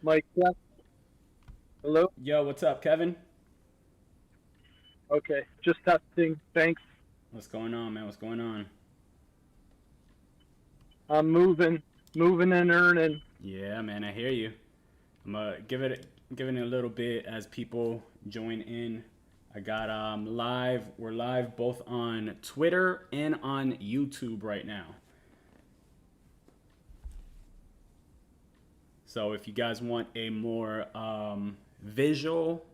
Mike, yeah. Hello? Yo, what's up, Kevin? Okay, just testing. Thanks. What's going on, man? What's going on? I'm moving and earning. Yeah, man, I hear you. I'm giving it a little bit as people join in. I got live. We're live both on Twitter and on YouTube right now. So if you guys want a more visual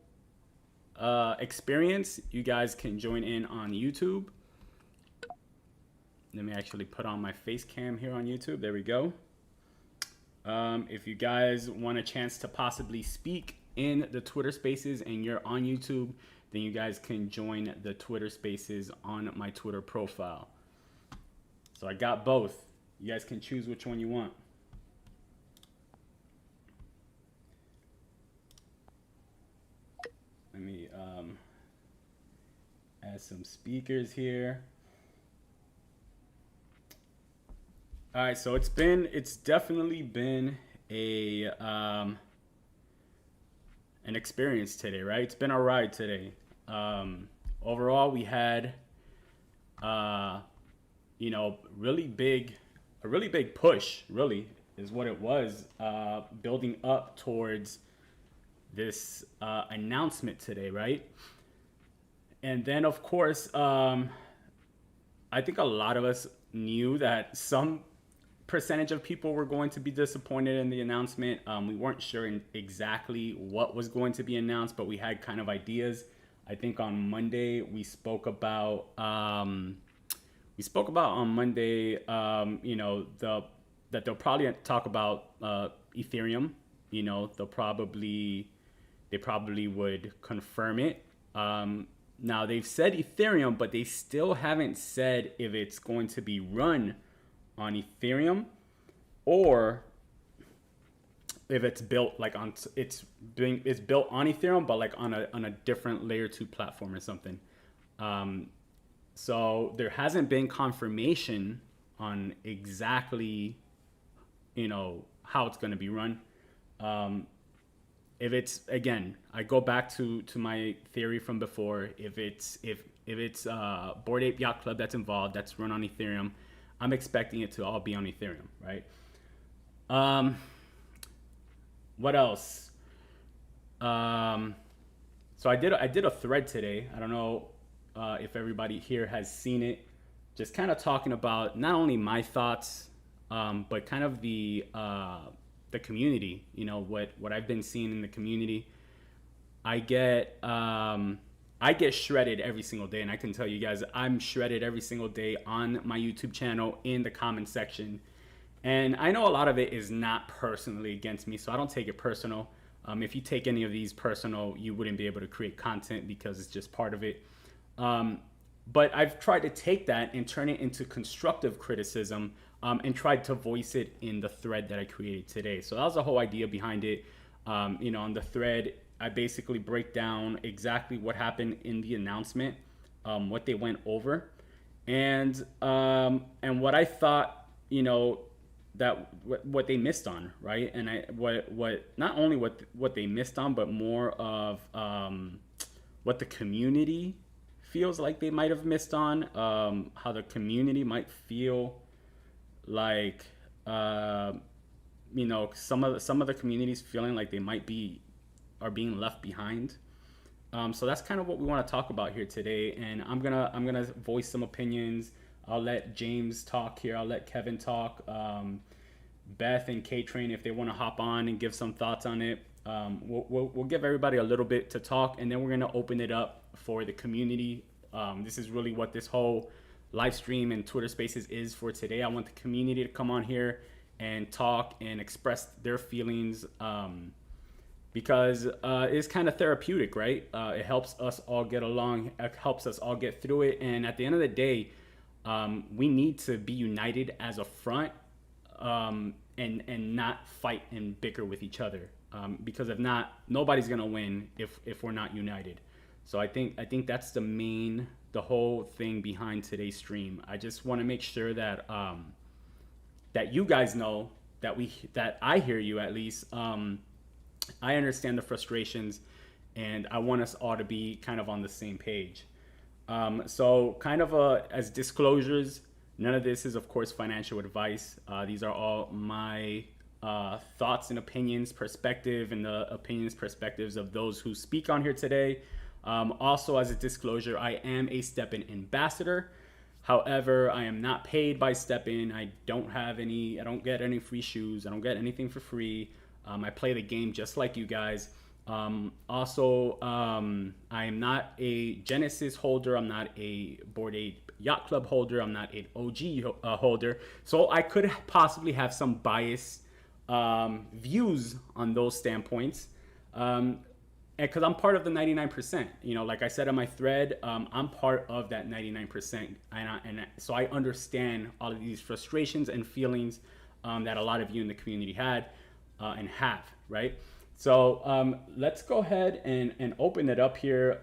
experience, you guys can join in on YouTube. Let me actually put on my face cam here on YouTube. There we go. If you guys want a chance to possibly speak in the Twitter Spaces and you're on YouTube, then you guys can join the Twitter Spaces on my Twitter profile. So I got both. You guys can choose which one you want. Let me add some speakers here. All right, so it's definitely been a an experience today, right? It's been a ride today. Overall, we had really big, a really big push. Really is what it was, building up towards this announcement today, right? And then, of course, I think a lot of us knew that some percentage of people were going to be disappointed in the announcement. We weren't sure exactly what was going to be announced, but we had kind of ideas. I think on Monday we spoke about on Monday, that they'll probably talk about Ethereum. You know, they probably would confirm it. Now they've said Ethereum, but they still haven't said if it's going to be run on Ethereum or if it's built like on it's built on Ethereum but like on a different layer 2 platform or something. So there hasn't been confirmation on exactly how it's going to be run. If it's, again, I go back to my theory from before. If it's Bored Ape Yacht Club that's involved, that's run on Ethereum, I'm expecting it to all be on Ethereum, right? What else? So I did a thread today. I don't know if everybody here has seen it. Just kind of talking about not only my thoughts, but kind of the community. You know, what I've been seeing in the community. I get shredded every single day, and I can tell you guys I'm shredded every single day on my YouTube channel in the comment section. And I know a lot of it is not personally against me, so I don't take it personal. If you take any of these personal, you wouldn't be able to create content because it's just part of it. But I've tried to take that and turn it into constructive criticism, and tried to voice it in the thread that I created today. So that was the whole idea behind it. On the thread, I basically break down exactly what happened in the announcement, what they went over, and what I thought, that what they missed on, right? And what not only what they missed on, but more of what the community feels like they might have missed on, how the community might feel like some of the communities feeling like they are being left behind. So that's kind of what we want to talk about here today, and I'm gonna voice some opinions. I'll let James talk here. I'll let Kevin talk. Beth and K-Train, if they want to hop on and give some thoughts on it. We'll give everybody a little bit to talk, and then we're gonna open it up for the community. This is really what this whole live stream and Twitter Spaces is for today. I want the community to come on here and talk and express their feelings, because it's kind of therapeutic, right? It helps us all get along. It helps us all get through it. And at the end of the day, we need to be united as a front, and not fight and bicker with each other. Because if not, nobody's gonna win if we're not united. So I think that's the whole thing behind today's stream. I just want to make sure that that you guys know that I hear you at least, I understand the frustrations, and I want us all to be kind of on the same page. So, kind of as disclosures, none of this is, of course, financial advice. These are all my thoughts and opinions, perspective, and the opinions, perspectives of those who speak on here today. Also, as a disclosure, I am a STEPN ambassador. However, I am not paid by STEPN. I don't get any free shoes. I don't get anything for free. I play the game just like you guys. Also, I am not a Genesis holder. I'm not a Bored Ape Yacht Club holder. I'm not an OG holder. So I could possibly have some biased views on those standpoints. Because I'm part of the 99%. Like I said in my thread, I'm part of that 99%. And so I understand all of these frustrations and feelings that a lot of you in the community had and have, right? So let's go ahead and open it up here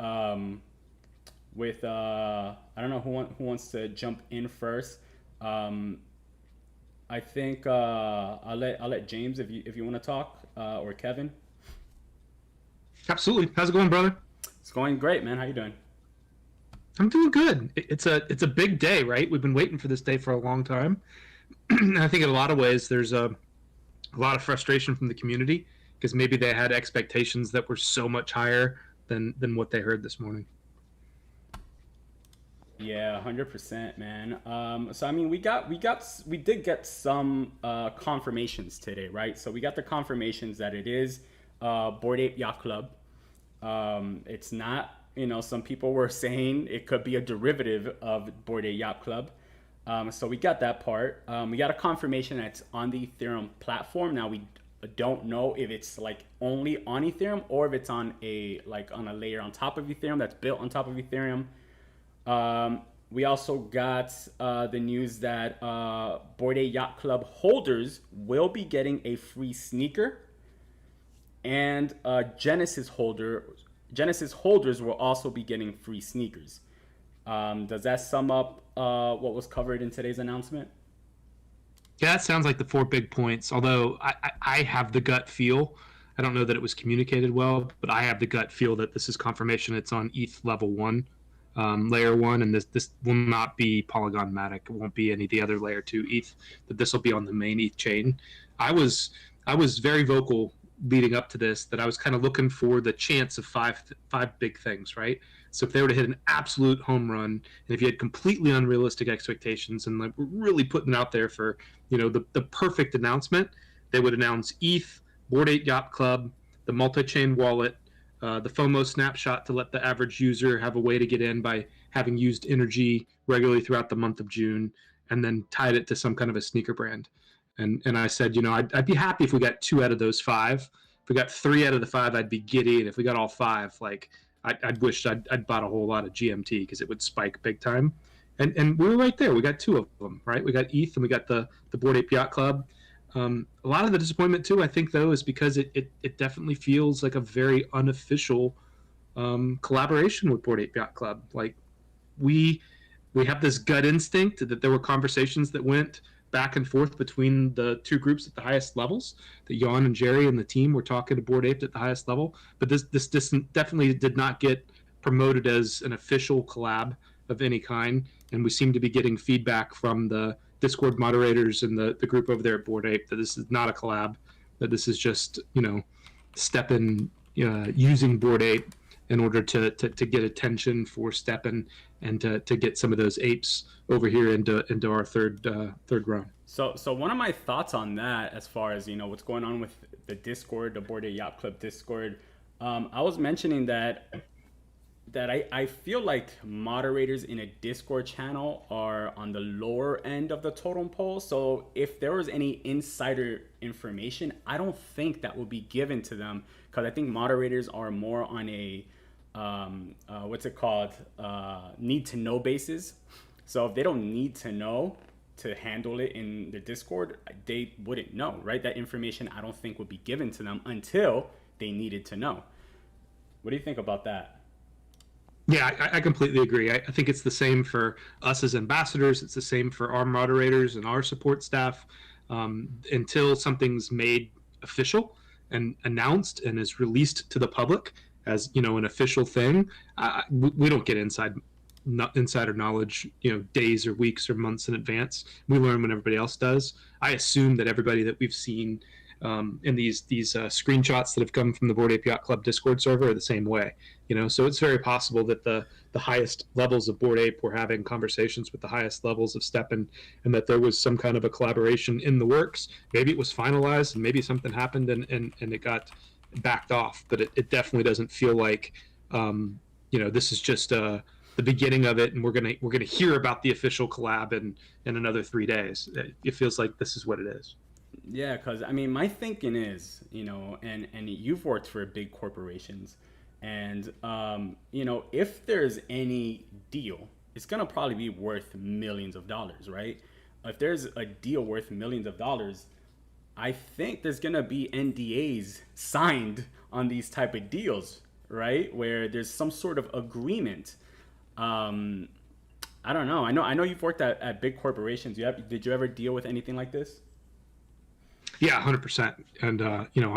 with, I don't know who wants to jump in first. I think I'll let James if you want to talk, or Kevin. Absolutely. How's it going, brother? It's going great, man. How you doing? I'm doing good. It's a big day, right? We've been waiting for this day for a long time. And I think in a lot of ways there's a lot of frustration from the community because maybe they had expectations that were so much higher than what they heard this morning. Yeah, 100%, man. So I mean, we did get some confirmations today, right? So we got the confirmations that it is Bored Ape Yacht Club. It's not, some people were saying it could be a derivative of Bored Ape Yacht Club. So we got that part. We got a confirmation that it's on the Ethereum platform. Now we don't know if it's like only on Ethereum or if it's on a layer on top of Ethereum that's built on top of Ethereum. We also got the news that Bored Ape Yacht Club holders will be getting a free sneaker, and Genesis holders will also be getting free sneakers. Does that sum up what was covered in today's announcement? Yeah, that sounds like the 4 big points. Although I have the gut feel, I don't know that it was communicated well, but I have the gut feel that this is confirmation it's on ETH level 1, layer 1, and this will not be Polygon Matic. It won't be any of the other layer 2 ETH. That this will be on the main ETH chain. I was very vocal leading up to this that I was kind of looking for the chance of five big things, right? So if they were to hit an absolute home run, and if you had completely unrealistic expectations and like we're really putting it out there for, the perfect announcement, they would announce ETH, Bored Ape Yacht Club, the multi-chain wallet, the FOMO snapshot to let the average user have a way to get in by having used energy regularly throughout the month of June, and then tied it to some kind of a sneaker brand. And I said, I'd be happy if we got 2 out of those 5. If we got 3 out of the 5, I'd be giddy. And if we got all 5, like I'd wish I'd bought a whole lot of GMT because it would spike big time. And we were right there. We got 2 of them, right? We got ETH and we got the Bored Ape Yacht Club. A lot of the disappointment too, I think, though, is because it definitely feels like a very unofficial collaboration with Bored Ape Yacht Club. Like we have this gut instinct that there were conversations that went back and forth between the 2 groups at the highest levels, that Jan and Jerry and the team were talking to Bored Ape at the highest level. But this definitely did not get promoted as an official collab of any kind. And we seem to be getting feedback from the Discord moderators and the group over there at Bored Ape that this is not a collab, that this is just, STEPN using Bored Ape in order to get attention for STEPN and to get some of those apes over here into our third round. So one of my thoughts on that, as far as what's going on with the Discord, the Bored Ape Yacht Club Discord, I was mentioning that I feel like moderators in a Discord channel are on the lower end of the totem pole. So if there was any insider information, I don't think that would be given to them, because I think moderators are more on a need to know basis. So if they don't need to know to handle it in the Discord, they wouldn't know, right? That information I don't think would be given to them until they needed to know. What do you think about that? Yeah, I completely agree. I think it's the same for us as ambassadors. It's the same for our moderators and our support staff. Until something's made official and announced and is released to the public as, you know, an official thing, we don't get insider knowledge, you know, days or weeks or months in advance. We learn when everybody else does. I assume that everybody that we've seen in these screenshots that have come from the Bored Ape Yacht Club Discord server are the same way, you know. So it's very possible that the highest levels of Bored Ape were having conversations with the highest levels of STEPN, and that there was some kind of a collaboration in the works. Maybe it was finalized, and maybe something happened and it got backed off. But it definitely doesn't feel like, you know, this is just the beginning of it, and we're gonna hear about the official collab in another 3 days. It feels like this is what it is. Yeah, because I mean, my thinking is, you know, and you've worked for big corporations, and you know, if there's any deal, it's gonna probably be worth millions of dollars, right? If there's a deal worth millions of dollars, I think there's gonna be NDAs signed on these type of deals, right? Where there's some sort of agreement. I don't know. I know you've worked at big corporations. Did you ever deal with anything like this? Yeah, 100%. And you know,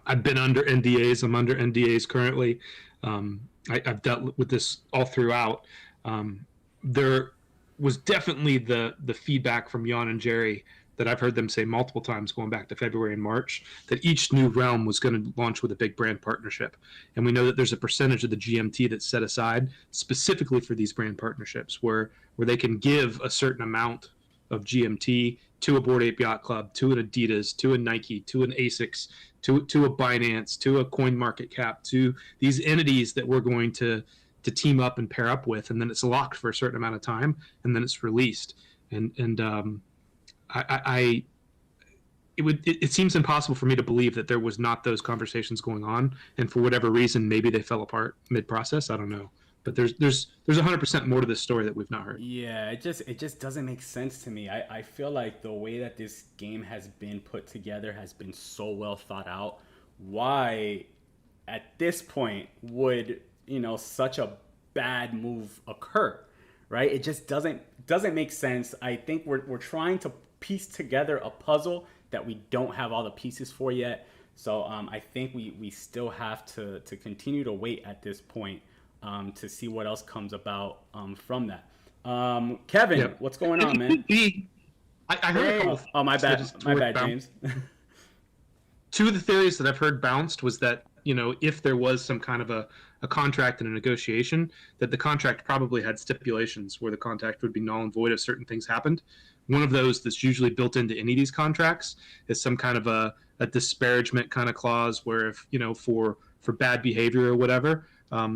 I've been under NDAs. I'm under NDAs currently. I've dealt with this all throughout. There was definitely the feedback from Jan and Jerry that I've heard them say multiple times going back to February and March, that each new realm was going to launch with a big brand partnership. And we know that there's a percentage of the GMT that's set aside specifically for these brand partnerships where they can give a certain amount of GMT to a Bored Ape Yacht Club, to an Adidas, to a Nike, to an ASICS, to a Binance, to a CoinMarketCap, to these entities that we're going to team up and pair up with, and then it's locked for a certain amount of time, and then it's released. It seems impossible for me to believe that there was not those conversations going on, and for whatever reason, maybe they fell apart mid-process. I don't know. But there's 100% more to this story that we've not heard. Yeah, it just doesn't make sense to me. I feel like the way that this game has been put together has been so well thought out. Why, at this point, would, you know, such a bad move occur, right? It just doesn't make sense. I think we're trying to piece together a puzzle that we don't have all the pieces for yet. So I think we still have to continue to wait at this point. To see what else comes about from that. Kevin, Yep. What's going on, man? I heard a couple. Oh, my bad, James. Two of the theories that I've heard bounced was that, you know, if there was some kind of a contract and a negotiation, that the contract probably had stipulations where the contract would be null and void if certain things happened. One of those that's usually built into any of these contracts is some kind of a disparagement kind of clause where, if, you know, for bad behavior or whatever.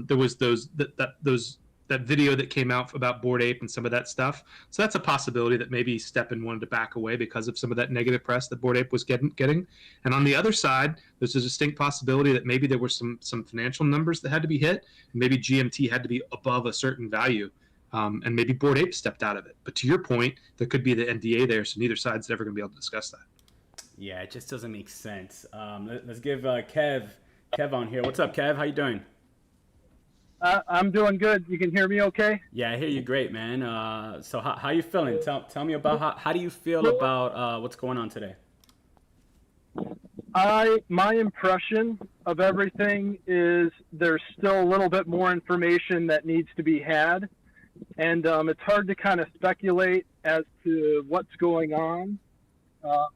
There was that video that came out about Bored Ape and some of that stuff. So that's a possibility that maybe STEPN wanted to back away because of some of that negative press that Bored Ape was getting. And on the other side, there's a distinct possibility that maybe there were some financial numbers that had to be hit, and maybe GMT had to be above a certain value, and maybe Bored Ape stepped out of it. But to your point, there could be the NDA there, so neither side's ever going to be able to discuss that. Yeah, it just doesn't make sense. Let's give Kev on here. What's up, Kev? How you doing? I'm doing good. You can hear me okay? Yeah, I hear you great, man. So how you feeling? Tell me about how do you feel about what's going on today? My impression of everything is there's still a little bit more information that needs to be had. And it's hard to kind of speculate as to what's going on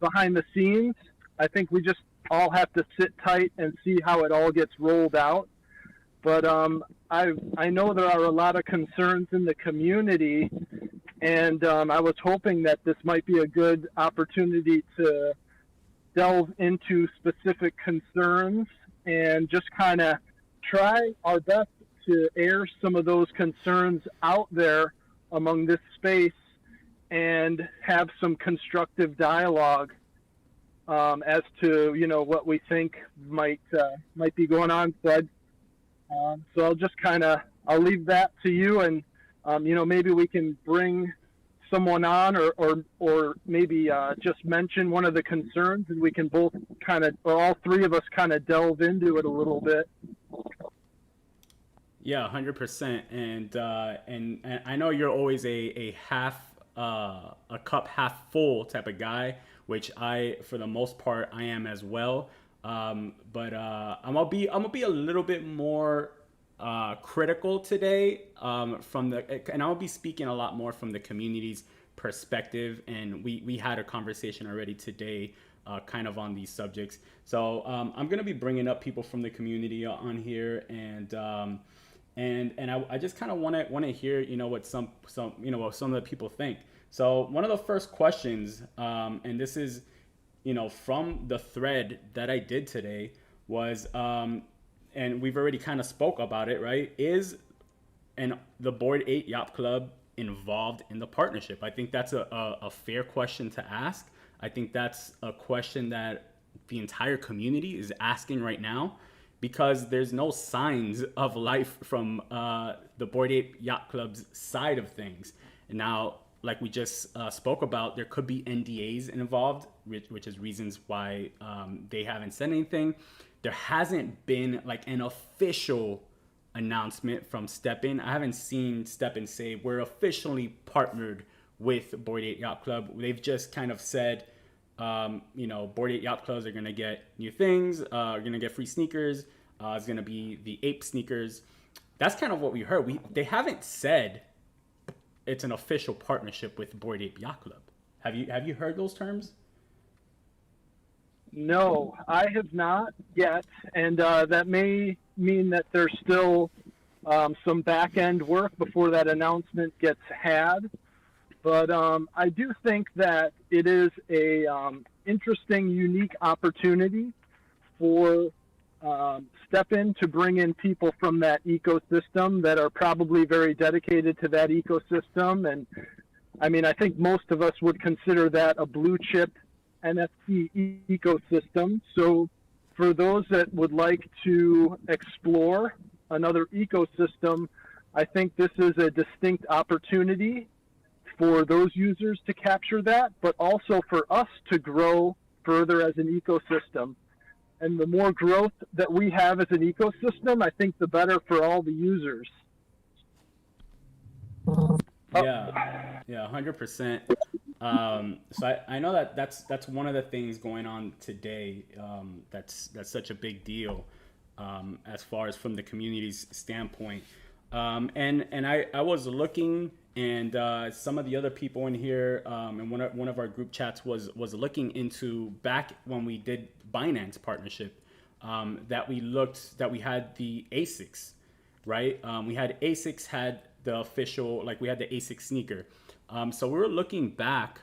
behind the scenes. I think we just all have to sit tight and see how it all gets rolled out. But I know there are a lot of concerns in the community, and I was hoping that this might be a good opportunity to delve into specific concerns and just kind of try our best to air some of those concerns out there among this space and have some constructive dialogue as to, you know, what we think might be going on. So I'll just I'll leave that to you, and you know, maybe we can bring someone on, or maybe just mention one of the concerns, and we can both or all three of us delve into it a little bit. Yeah, 100%. And I know you're always a cup half full type of guy, which I, for the most part, I am as well. But I'm gonna be a little bit more critical today, and I'll be speaking a lot more from the community's perspective. And we had a conversation already today, kind of on these subjects. So I'm gonna be bringing up people from the community on here, and I just kind of want to hear, you know, what some what some of the people think. So one of the first questions, and this is, you know, from the thread that I did today, was, and we've already kind of spoke about it, right? Is the Bored Ape Yacht Club involved in the partnership? I think that's a fair question to ask. I think that's a question that the entire community is asking right now, because there's no signs of life from the Bored Ape Yacht Club's side of things. And now, like we just spoke about, there could be NDAs involved, which is reasons why they haven't said anything. There hasn't been like an official announcement from STEPN. I haven't seen STEPN say we're officially partnered with Bored Ape Yacht Club. They've just kind of said, you know, Bored Ape Yacht Clubs are gonna get new things, are gonna get free sneakers. It's gonna be the ape sneakers. That's kind of what we heard. They haven't said it's an official partnership with Bored Ape Yacht Club. Have you heard those terms? No, I have not yet, and that may mean that there's still some back end work before that announcement gets had. But I do think that it is a interesting, unique opportunity for STEPN to bring in people from that ecosystem that are probably very dedicated to that ecosystem. And I mean, I think most of us would consider that a blue chip NFT ecosystem. So for those that would like to explore another ecosystem, I think this is a distinct opportunity for those users to capture that, but also for us to grow further as an ecosystem. And the more growth that we have as an ecosystem, I think the better for all the users. Yeah, 100%. So I know that's one of the things going on today. That's such a big deal, as far as from the community's standpoint. And I was looking, and some of the other people in here, and one of our group chats was looking into, back when we did Binance partnership, that we had the ASICs, right? We had ASICs had the official, like we had the ASIC sneaker. So we were looking back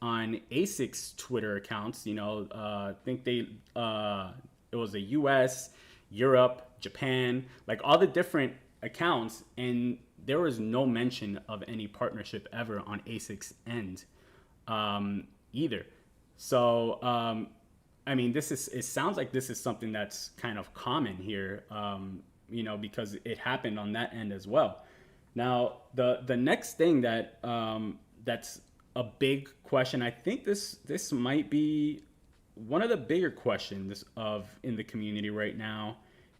on ASIC's Twitter accounts. You know, I think it was the U.S., Europe, Japan, like all the different accounts, and there was no mention of any partnership ever on ASIC's end, either. So I mean, it sounds like this is something that's kind of common here, you know, because it happened on that end as well. Now, the next thing that that's a big question, I think this might be one of the bigger questions in the community right now,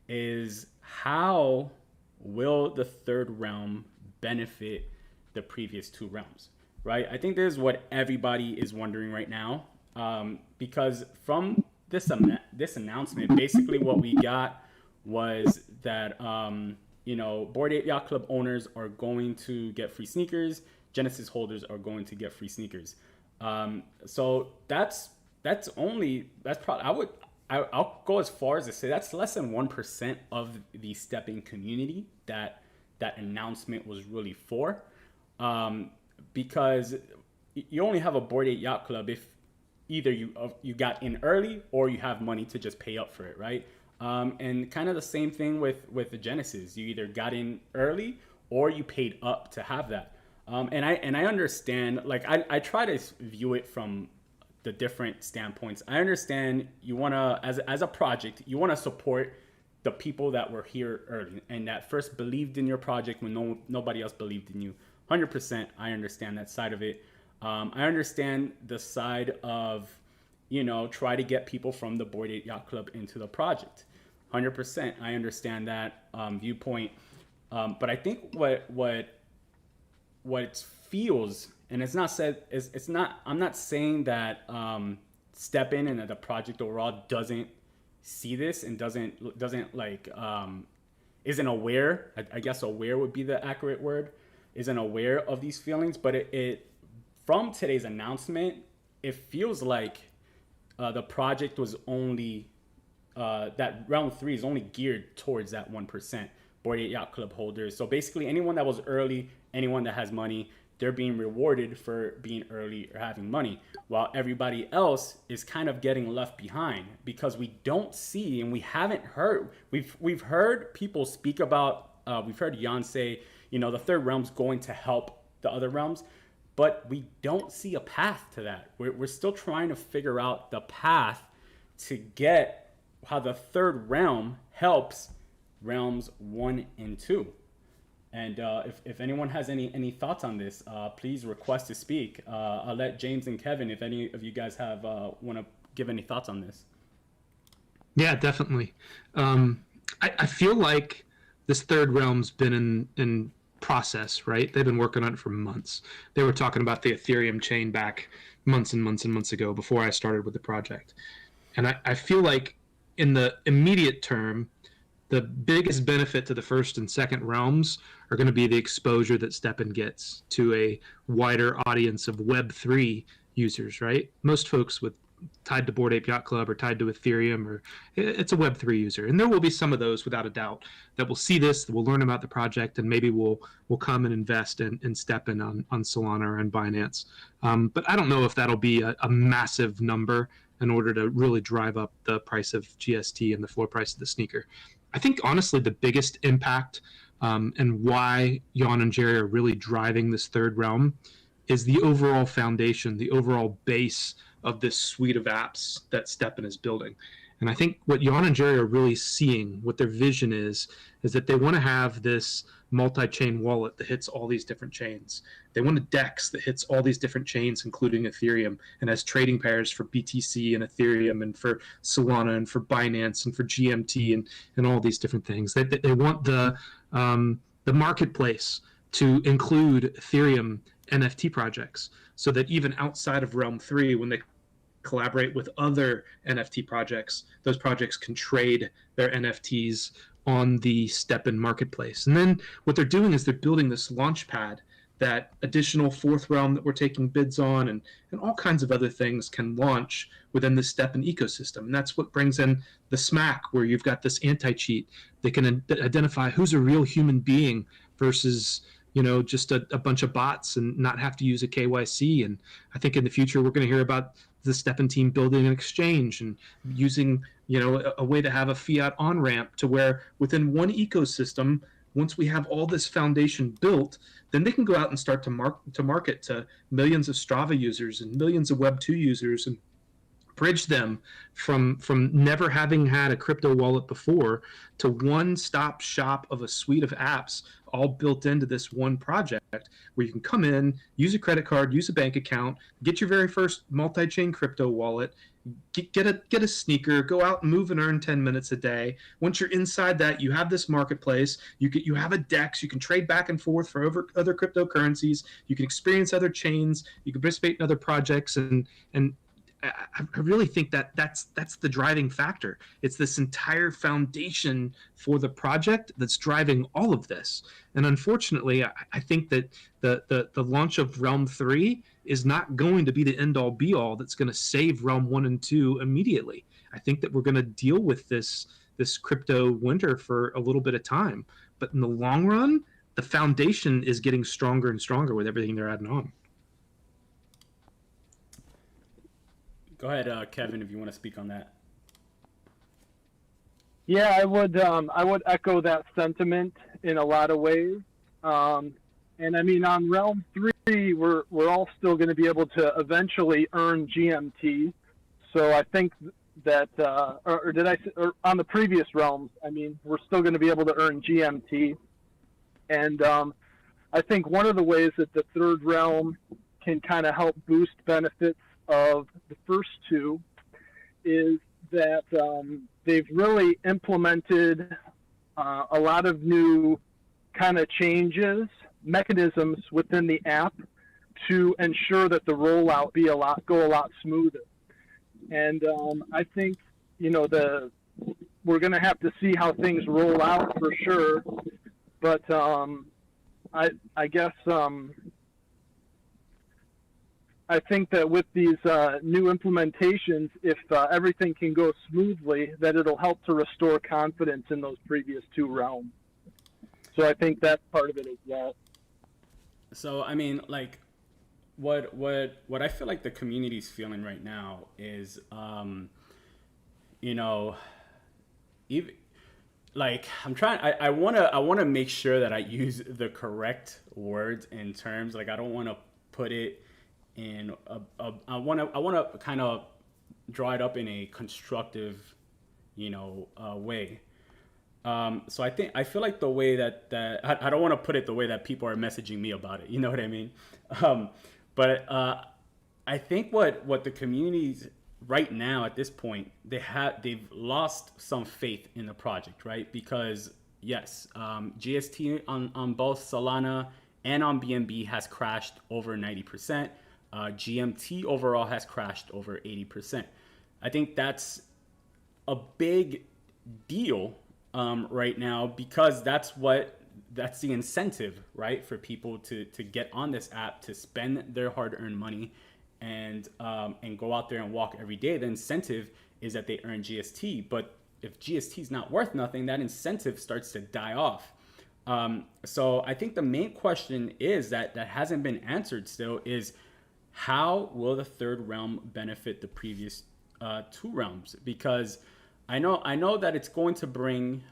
is how will the third realm benefit the previous two realms, right? I think this is what everybody is wondering right now, because from this announcement, basically what we got was that you know, Bored Ape Yacht Club owners are going to get free sneakers. Genesis holders are going to get free sneakers. So that's probably, I'll go as far as to say that's less than 1% of the STEPN community that announcement was really for, because you only have a Bored Ape Yacht Club if either you got in early or you have money to just pay up for it, right? And kind of the same thing with the Genesis. You either got in early or you paid up to have that. And I understand, like I try to view it from the different standpoints. I understand you want to, as a project, you want to support the people that were here early and that first believed in your project when nobody else believed in you. 100%, I understand that side of it. I understand the side of, you know, try to get people from the Bored Ape Yacht Club into the project. 100%, I understand that viewpoint. But I think what it feels, and it's not said, it's not, I'm not saying that STEPN and that the project overall doesn't see this and doesn't like isn't aware. I guess aware would be the accurate word. Isn't aware of these feelings, but it from today's announcement, it feels like the project was only that round 3 is only geared towards that 1% Bored Ape Yacht Club holders. So basically, anyone that was early, anyone that has money, they're being rewarded for being early or having money, while everybody else is kind of getting left behind because we don't see and we haven't heard. We've heard people speak about. We've heard Jan say, the third realm's going to help the other realms, but we don't see a path to that. We're still trying to figure out the path to get how the third realm helps realms 1 and 2. And if anyone has any thoughts on this, please request to speak. I'll let James and Kevin, if any of you guys have want to give any thoughts on this. Yeah, definitely. I feel like this third realm's been in process, right? They've been working on it for months. They were talking about the Ethereum chain back months and months and months ago before I started with the project. And I feel like in the immediate term, the biggest benefit to the first and second realms are going to be the exposure that STEPN gets to a wider audience of Web3 users, right? Most folks tied to Bored Ape Yacht Club or tied to Ethereum, or it's a Web3 user. And there will be some of those, without a doubt, that will see this, that will learn about the project, and maybe will come and invest in STEPN on Solana or on Binance. But I don't know if that'll be a massive number in order to really drive up the price of GST and the floor price of the sneaker. I think, honestly, the biggest impact and why Jan and Jerry are really driving this third realm is the overall foundation, the overall base of this suite of apps that STEPN is building. And I think what Jan and Jerry are really seeing, what their vision is that they want to have this multi-chain wallet that hits all these different chains. They want a DEX that hits all these different chains, including Ethereum, and has trading pairs for BTC and Ethereum and for Solana and for Binance and for GMT and all these different things. They want the marketplace to include Ethereum NFT projects, so that even outside of Realm 3, when they collaborate with other NFT projects, those projects can trade their NFTs on the STEPN marketplace. And then what they're doing is they're building this launch pad that additional fourth realm that we're taking bids on and all kinds of other things can launch within the STEPN ecosystem. And that's what brings in the SMAC, where you've got this anti-cheat that can identify who's a real human being versus just a bunch of bots, and not have to use a KYC. And I think in the future, we're going to hear about the STEPN team building an exchange and using, a way to have a fiat on-ramp to where within one ecosystem, once we have all this foundation built, then they can go out and start to market to millions of Strava users and millions of Web2 users and bridge them from never having had a crypto wallet before to one-stop shop of a suite of apps all built into this one project, where you can come in, use a credit card, use a bank account, get your very first multi-chain crypto wallet, get a sneaker, go out and move and earn 10 minutes a day. Once you're inside that, you have this marketplace, you have a DEX, you can trade back and forth for other cryptocurrencies, you can experience other chains, you can participate in other projects, and I really think that's the driving factor. It's this entire foundation for the project that's driving all of this. And unfortunately, I think that the launch of Realm 3 is not going to be the end-all be-all that's going to save Realm 1 and 2 immediately. I think that we're going to deal with this crypto winter for a little bit of time. But in the long run, the foundation is getting stronger and stronger with everything they're adding on. Go ahead, Kevin, if you want to speak on that. Yeah, I would echo that sentiment in a lot of ways. And I mean, on Realm 3, we're all still going to be able to eventually earn GMT. So I think that, or on the previous realms, I mean, we're still going to be able to earn GMT. And I think one of the ways that the third realm can kind of help boost benefits of the first two is that they've really implemented a lot of new kind of changes, mechanisms within the app to ensure that the rollout go a lot smoother. And I think, the we're going to have to see how things roll out for sure. But I guess I think that with these new implementations, if everything can go smoothly, that it'll help to restore confidence in those previous two realms. So I think that's part of it as well. So I mean, like, what I feel like the community's feeling right now is, even like I want to make sure that I use the correct words and terms. Like, I don't want to put it in I want to kind of draw it up in a constructive, way. So I feel like the way that I don't want to put it the way that people are messaging me about it. You know what I mean? But I think what the communities right now at this point, they've lost some faith in the project, right? Because yes, GST on both Solana and on BNB has crashed over 90%. GMT overall has crashed over 80%. I think that's a big deal right now, because that's the incentive, right, for people to get on this app, to spend their hard-earned money and go out there and walk every day. The incentive is that they earn GST, but if GST is not worth nothing, that incentive starts to die off. So I think the main question is that hasn't been answered still is, how will the third realm benefit the previous two realms? Because I know that it's going to bring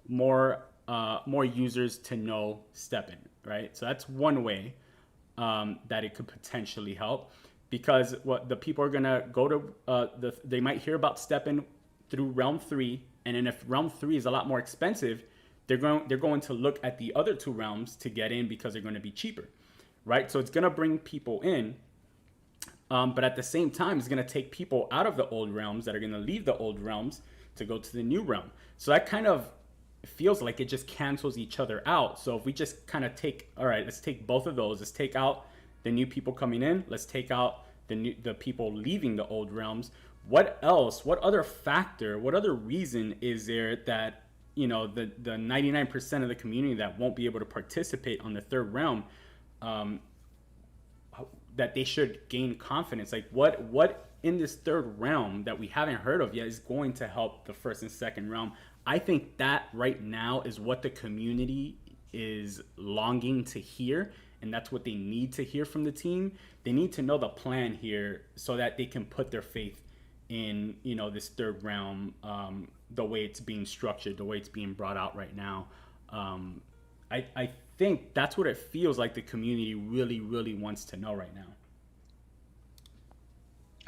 more users to know STEPN, right? So that's one way that it could potentially help, because what the people are gonna go to, they might hear about STEPN through Realm 3, and then if Realm 3 is a lot more expensive, they're going to look at the other two realms to get in because they're going to be cheaper, right? So it's going to bring people in, but at the same time, it's going to take people out of the old realms that are going to leave the old realms to go to the new realm. So that kind of feels like it just cancels each other out. So if we just kind of let's take both of those. Let's take out the new people coming in. Let's take out the people leaving the old realms. What else? What other factor? What other reason is there that, the 99% of the community that won't be able to participate on the third realm, that they should gain confidence? Like, what in this third realm that we haven't heard of yet is going to help the first and second realm? I think that right now is what the community is longing to hear, and that's what they need to hear from the team. They need to know the plan here so that they can put their faith in, this third realm, the way it's being structured, the way it's being brought out right now. I think that's what it feels like the community really, really wants to know right now.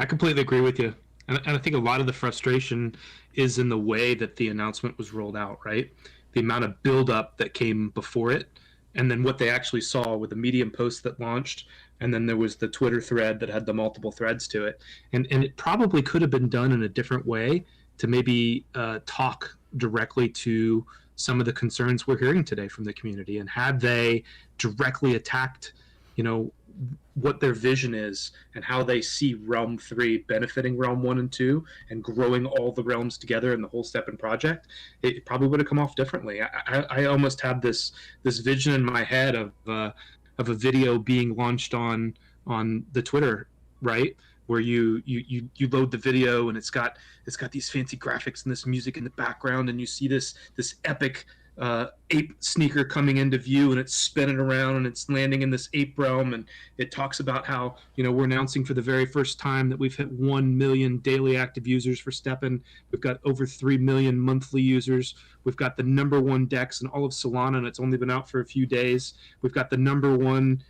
I completely agree with you. And I think a lot of the frustration is in the way that the announcement was rolled out, right? The amount of buildup that came before it, and then what they actually saw with the Medium post that launched, and then there was the Twitter thread that had the multiple threads to it. And it probably could have been done in a different way to maybe talk directly to some of the concerns we're hearing today from the community. And had they directly attacked, what their vision is and how they see Realm 3 benefiting Realm 1 and 2 and growing all the realms together in the whole STEPN project, it probably would have come off differently. I almost have this vision in my head of a video being launched on the Twitter, right? Where you load the video and it's got these fancy graphics and this music in the background, and you see this epic ape sneaker coming into view, and it's spinning around and it's landing in this ape realm, and it talks about how we're announcing for the very first time that we've hit 1 million daily active users for STEPN. We've got over 3 million monthly users. We've got the #1 DEX in all of Solana, and it's only been out for a few days. We've got the #1,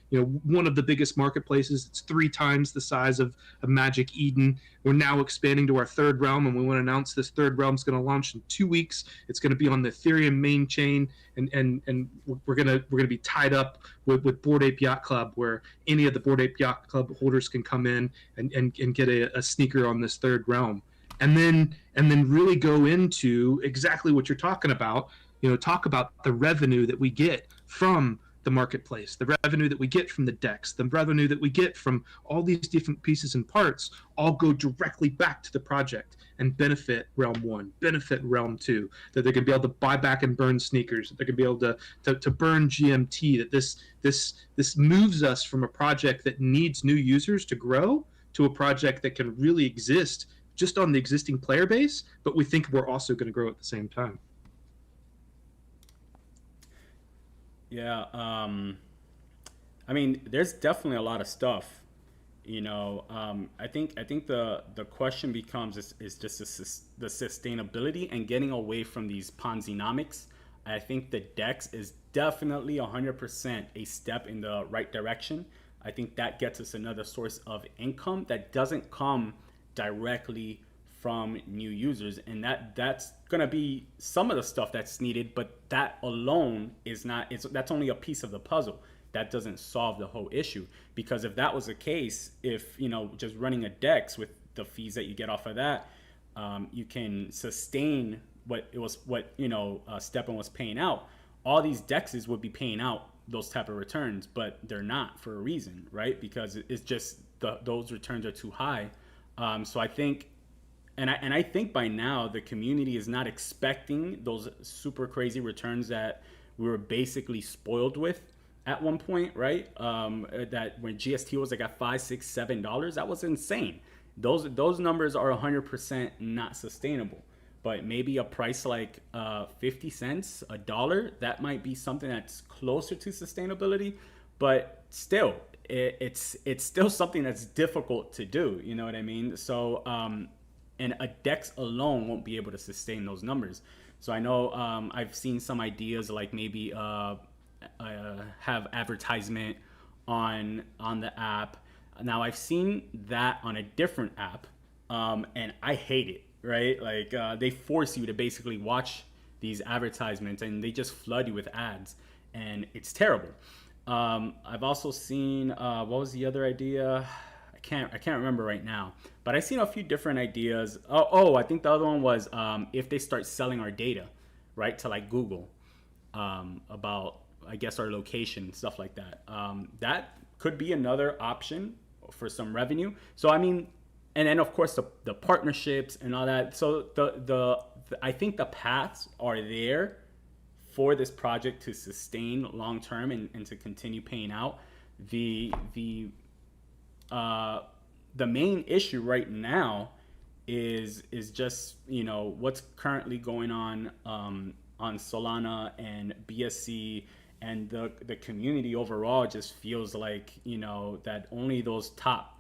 one of the biggest marketplaces. It's 3 times the size of Magic Eden. We're now expanding to our third realm, and we want to announce this third realm is going to launch in 2 weeks. It's going to be on the Ethereum main chain, and we're gonna be tied up with Bored Ape Yacht Club, where any of the Bored Ape Yacht Club holders can come in and get a sneaker on this third realm. And then really go into exactly what you're talking about. Talk about the revenue that we get from the marketplace, the revenue that we get from the DEX, the revenue that we get from all these different pieces and parts all go directly back to the project and benefit Realm 1, benefit Realm 2, that they're going to be able to buy back and burn sneakers, that they're going to be able to burn GMT, that this moves us from a project that needs new users to grow to a project that can really exist just on the existing player base, but we think we're also going to grow at the same time. Yeah, I mean, there's definitely a lot of stuff, you know. I think the question becomes is just the sustainability and getting away from these Ponzi-nomics. I think the DEX is definitely 100% a step in the right direction. I think that gets us another source of income that doesn't come directly from new users, and that's gonna be some of the stuff that's needed, but that alone is not, that's only a piece of the puzzle. That doesn't solve the whole issue, because if that was the case, if, you know, just running a DEX with the fees that you get off of that, you can sustain what STEPN was paying out. All these DEXs would be paying out those type of returns, but they're not, for a reason, right? Because it's just those returns are too high. So I think, and I think by now the community is not expecting those super crazy returns that we were basically spoiled with at one point, right? That when GST was like at $5, $6, $7, that was insane. Those numbers are 100% not sustainable. But maybe a price like 50 cents, $1, that might be something that's closer to sustainability. But still, it's still something that's difficult to do. You know what I mean? So, and a DEX alone won't be able to sustain those numbers. So I know I've seen some ideas like maybe have advertisement on the app. Now I've seen that on a different app, and I hate it. Right? Like they force you to basically watch these advertisements, and they just flood you with ads, and it's terrible. I've also seen what was the other idea? I can't remember right now, but I've seen a few different ideas. I think the other one was if they start selling our data, right, to like Google, about, I guess, our location, stuff like that. That could be another option for some revenue. So I mean, and then of course the partnerships and all that. So the I think the paths are there for this project to sustain long term and to continue paying out. The main issue right now is just, you know, what's currently going on Solana and BSC, and the community overall just feels like, you know, that only those top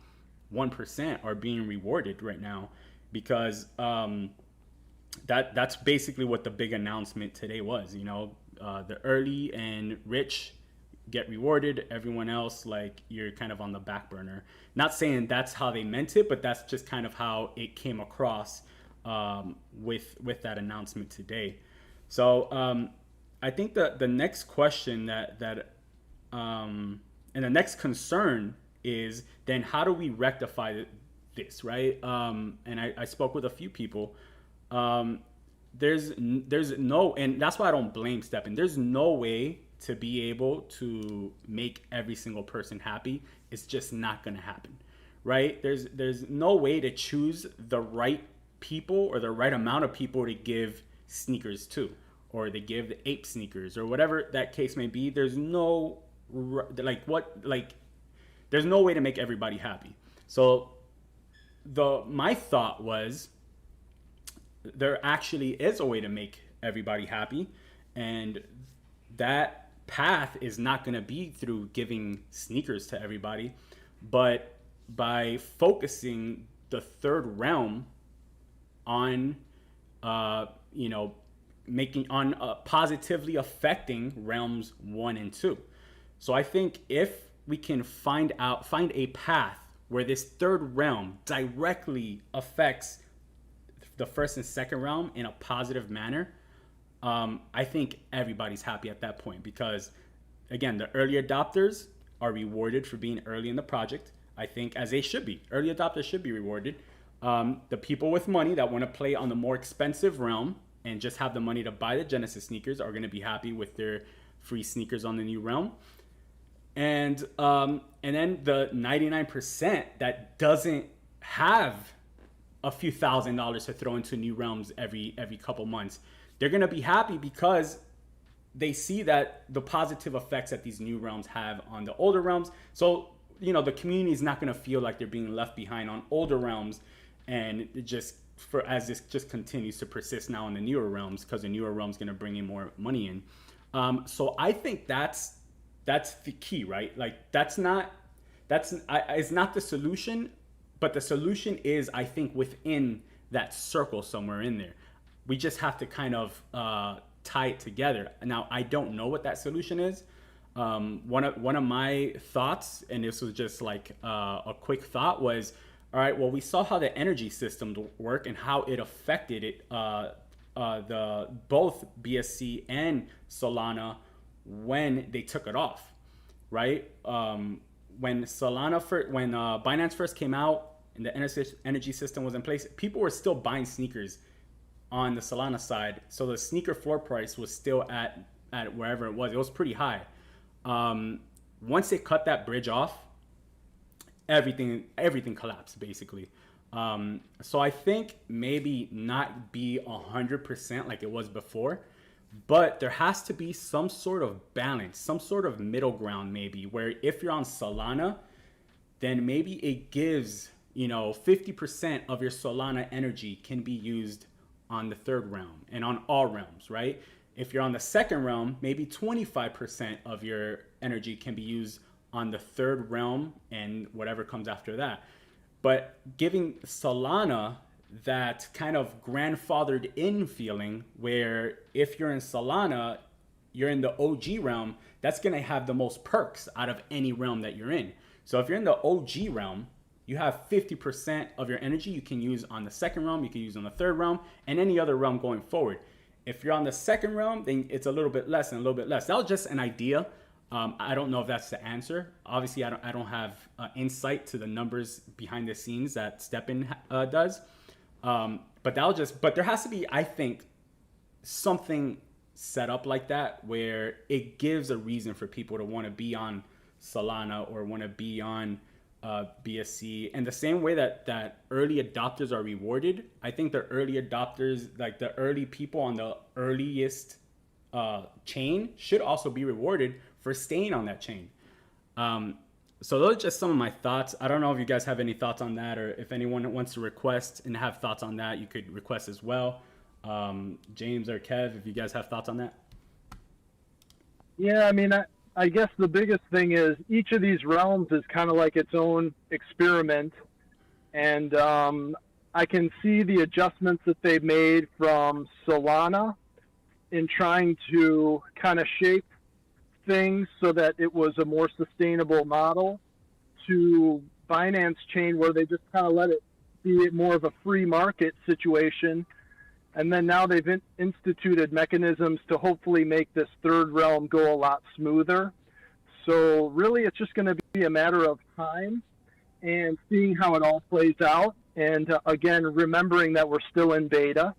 1% are being rewarded right now, because that's basically what the big announcement today was. You know, the early and rich get rewarded. Everyone else, like, you're kind of on the back burner. Not saying that's how they meant it, but that's just kind of how it came across with that announcement today. So I think that the next question and the next concern is then how do we rectify this, right? And I spoke with a few people. There's no, and that's why I don't blame STEPN. There's no way to be able to make every single person happy. It's just not going to happen, right? There's no way to choose the right people or the right amount of people to give sneakers to, or to give the ape sneakers, or whatever that case may be. There's no there's no way to make everybody happy. So my thought was there actually is a way to make everybody happy, and that path is not going to be through giving sneakers to everybody, but by focusing the third realm on positively affecting realms 1 and 2. So I think if we can find a path where this third realm directly affects the first and second realm in a positive manner, I think everybody's happy at that point, because again, the early adopters are rewarded for being early in the project. I think, as they should be. Early adopters should be rewarded. The people with money that want to play on the more expensive realm and just have the money to buy the Genesis sneakers are going to be happy with their free sneakers on the new realm. And then the 99% that doesn't have a few $1,000s to throw into new realms every couple months, they're gonna be happy because they see that the positive effects that these new realms have on the older realms. So the community is not gonna feel like they're being left behind on older realms, and as this just continues to persist now in the newer realms, because the newer realms gonna bring in more money in. So I think that's the key, right? Like it's not the solution, but the solution is, I think, within that circle somewhere in there. We just have to kind of tie it together. Now, I don't know what that solution is. One of my thoughts, and this was just like a quick thought, was, all right, well, we saw how the energy systems work and how it affected it, the both BSC and Solana when they took it off, right? When Binance first came out and the energy system was in place, people were still buying sneakers on the Solana side. So the sneaker floor price was still at wherever it was pretty high. Once they cut that bridge off, everything collapsed basically. So I think maybe not be 100% like it was before, but there has to be some sort of balance, some sort of middle ground, maybe, where if you're on Solana, then maybe it gives 50% of your Solana energy can be used on the third realm and on all realms, right? If you're on the second realm, maybe 25% of your energy can be used on the third realm and whatever comes after that. But giving Solana that kind of grandfathered in feeling, where if you're in Solana, you're in the OG realm, that's going to have the most perks out of any realm that you're in. So if you're in the OG realm, you have 50% of your energy you can use on the second realm, you can use on the third realm, and any other realm going forward. If you're on the second realm, then it's a little bit less and a little bit less. That was just an idea. I don't know if that's the answer. Obviously, I don't have insight to the numbers behind the scenes that STEPN does. But there has to be, I think, something set up like that where it gives a reason for people to want to be on Solana or want to be on BSC. And the same way that early adopters are rewarded, I think the early adopters, like the early people on the earliest chain, should also be rewarded for staying on that chain. So those are just some of my thoughts. I don't know if you guys have any thoughts on that, or if anyone wants to request and have thoughts on that, you could request as well. James or Kev, if you guys have thoughts on that. Yeah, I mean, I guess the biggest thing is each of these realms is kind of like its own experiment. And I can see the adjustments that they've made from Solana in trying to kind of shape things so that it was a more sustainable model, to Binance chain where they just kind of let it be more of a free market situation. And then now they've instituted mechanisms to hopefully make this third realm go a lot smoother. So really it's just going to be a matter of time and seeing how it all plays out. And again, remembering that we're still in beta,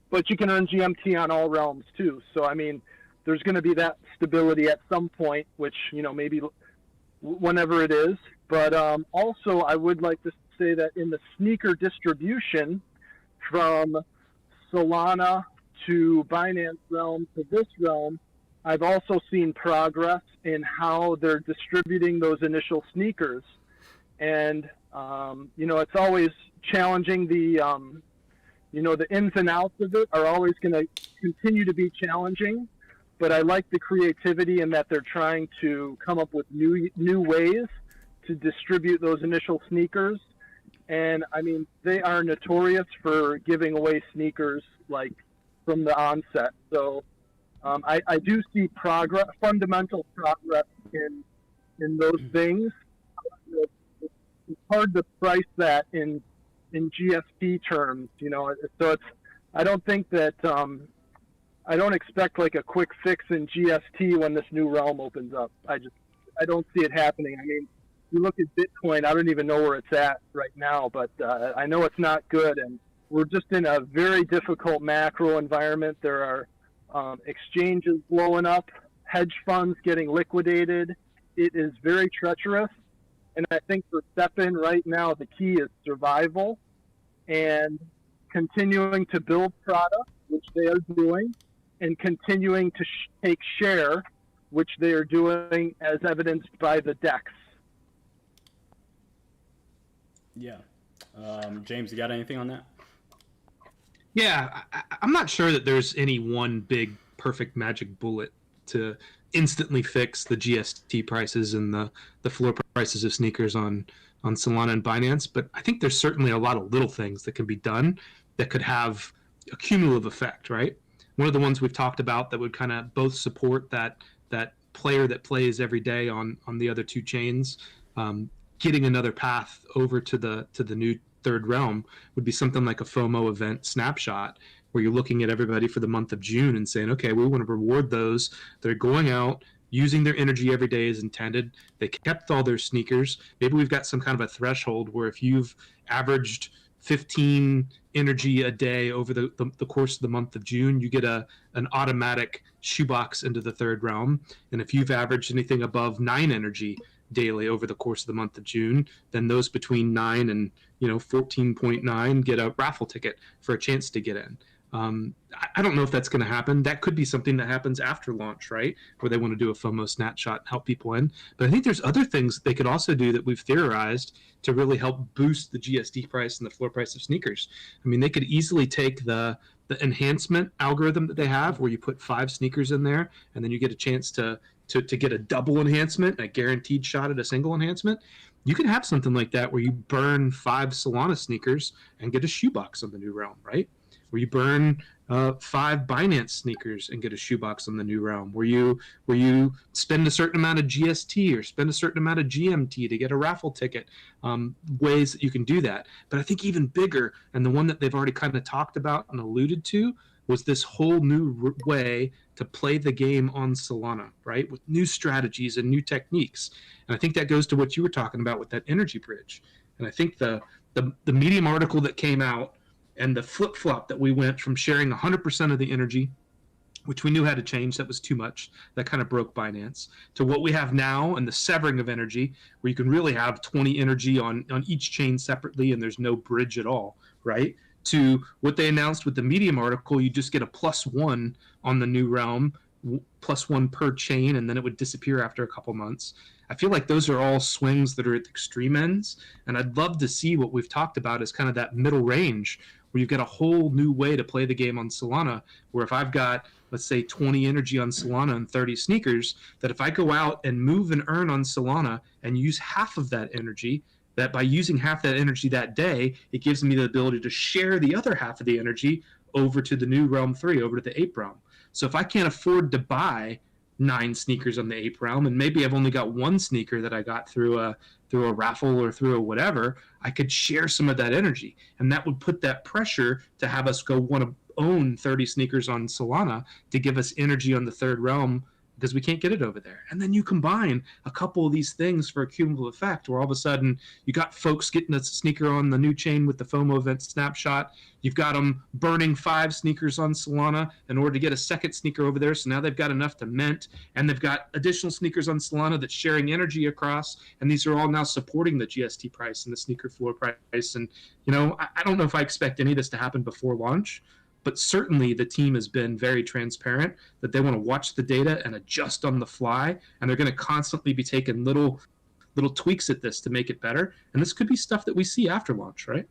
but you can earn GMT on all realms too. So, I mean, there's going to be that stability at some point, which, maybe whenever it is. But also, I would like to say that in the sneaker distribution from Solana to Binance realm to this realm, I've also seen progress in how they're distributing those initial sneakers. And, it's always challenging. The ins and outs of it are always going to continue to be challenging. But I like the creativity in that they're trying to come up with new ways to distribute those initial sneakers. And I mean, they are notorious for giving away sneakers like from the onset. So I do see progress, fundamental progress in those things. It's hard to price that in GSP terms, So I don't think that. I don't expect like a quick fix in GST when this new realm opens up. I don't see it happening. I mean, you look at Bitcoin, I don't even know where it's at right now, but I know it's not good. And we're just in a very difficult macro environment. There are exchanges blowing up, hedge funds getting liquidated, it is very treacherous. And I think for STEPN right now, the key is survival and continuing to build product, which they are doing, and continuing to take share, which they are doing, as evidenced by the DEX. Yeah. James, you got anything on that? Yeah, I'm not sure that there's any one big perfect magic bullet to instantly fix the GST prices and the floor prices of sneakers on Solana and Binance, but I think there's certainly a lot of little things that can be done that could have a cumulative effect, right? One of the ones we've talked about that would kind of both support that player that plays every day on the other two chains, getting another path over to the new third realm would be something like a FOMO event snapshot, where you're looking at everybody for the month of June and saying, okay, we want to reward those. They're going out, using their energy every day as intended. They kept all their sneakers. Maybe we've got some kind of a threshold where if you've averaged 15 energy a day over the course of the month of June, you get an automatic shoebox into the third realm. And if you've averaged anything above 9 energy daily over the course of the month of June, then those between 9 and 14.9 get a raffle ticket for a chance to get in. I don't know if that's going to happen. That could be something that happens after launch, right? Where they want to do a FOMO snapshot and help people in. But I think there's other things they could also do that we've theorized to really help boost the GSD price and the floor price of sneakers. I mean, they could easily take the enhancement algorithm that they have, where you put 5 sneakers in there, and then you get a chance to get a double enhancement, a guaranteed shot at a single enhancement. You can have something like that where you burn 5 Solana sneakers and get a shoebox on the new realm, right? Where you burn 5 Binance sneakers and get a shoebox on the new realm, where you spend a certain amount of GST or spend a certain amount of GMT to get a raffle ticket. Ways that you can do that. But I think even bigger, and the one that they've already kind of talked about and alluded to, was this whole new way to play the game on Solana, right? With new strategies and new techniques. And I think that goes to what you were talking about with that energy bridge. And I think the Medium article that came out and the flip-flop that we went from sharing 100% of the energy, which we knew had to change, that was too much, that kind of broke Binance, to what we have now and the severing of energy, where you can really have 20 energy on each chain separately and there's no bridge at all, right? To what they announced with the Medium article, you just get a +1 on the new realm, +1 per chain, and then it would disappear after a couple months. I feel like those are all swings that are at the extreme ends, and I'd love to see what we've talked about as kind of that middle range, where you've got a whole new way to play the game on Solana, where if I've got, let's say, 20 energy on Solana and 30 sneakers, that if I go out and move and earn on Solana and use half of that energy, that by using half that energy that day, it gives me the ability to share the other half of the energy over to the new realm 3, over to the ape realm. So if I can't afford to buy 9 sneakers on the ape realm, and maybe I've only got 1 sneaker that I got through a raffle or through a whatever, I could share some of that energy, and that would put that pressure to have us go want to own 30 sneakers on Solana to give us energy on the third realm, because we can't get it over there. And then you combine a couple of these things for a cumulative effect, where all of a sudden you got folks getting a sneaker on the new chain with the FOMO event snapshot. You've got them burning 5 sneakers on Solana in order to get a second sneaker over there. So now they've got enough to mint, and they've got additional sneakers on Solana that's sharing energy across. And these are all now supporting the GST price and the sneaker floor price. And, I don't know if I expect any of this to happen before launch, but certainly the team has been very transparent that they want to watch the data and adjust on the fly, and they're going to constantly be taking little tweaks at this to make it better. And this could be stuff that we see after launch, right?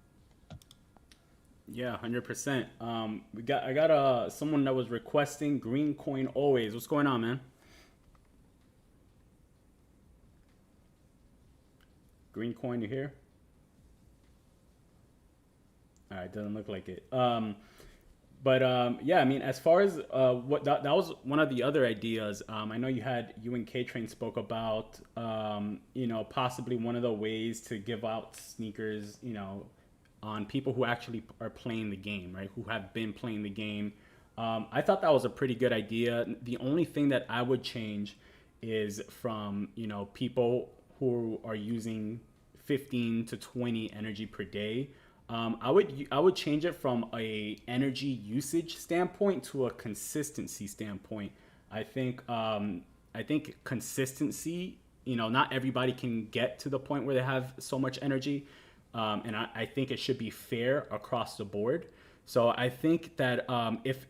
Yeah, 100%. I got someone that was requesting green coin always. What's going on, man? Green coin, you here? All right, doesn't look like it. Yeah, I mean, as far as what that was one of the other ideas. I know you and K-Train spoke about, possibly one of the ways to give out sneakers, on people who actually are playing the game, right? Who have been playing the game. I thought that was a pretty good idea. The only thing that I would change is from, people who are using 15 to 20 energy per day. I would change it from a energy usage standpoint to a consistency standpoint. I think consistency not everybody can get to the point where they have so much energy. And I think it should be fair across the board. So I think that if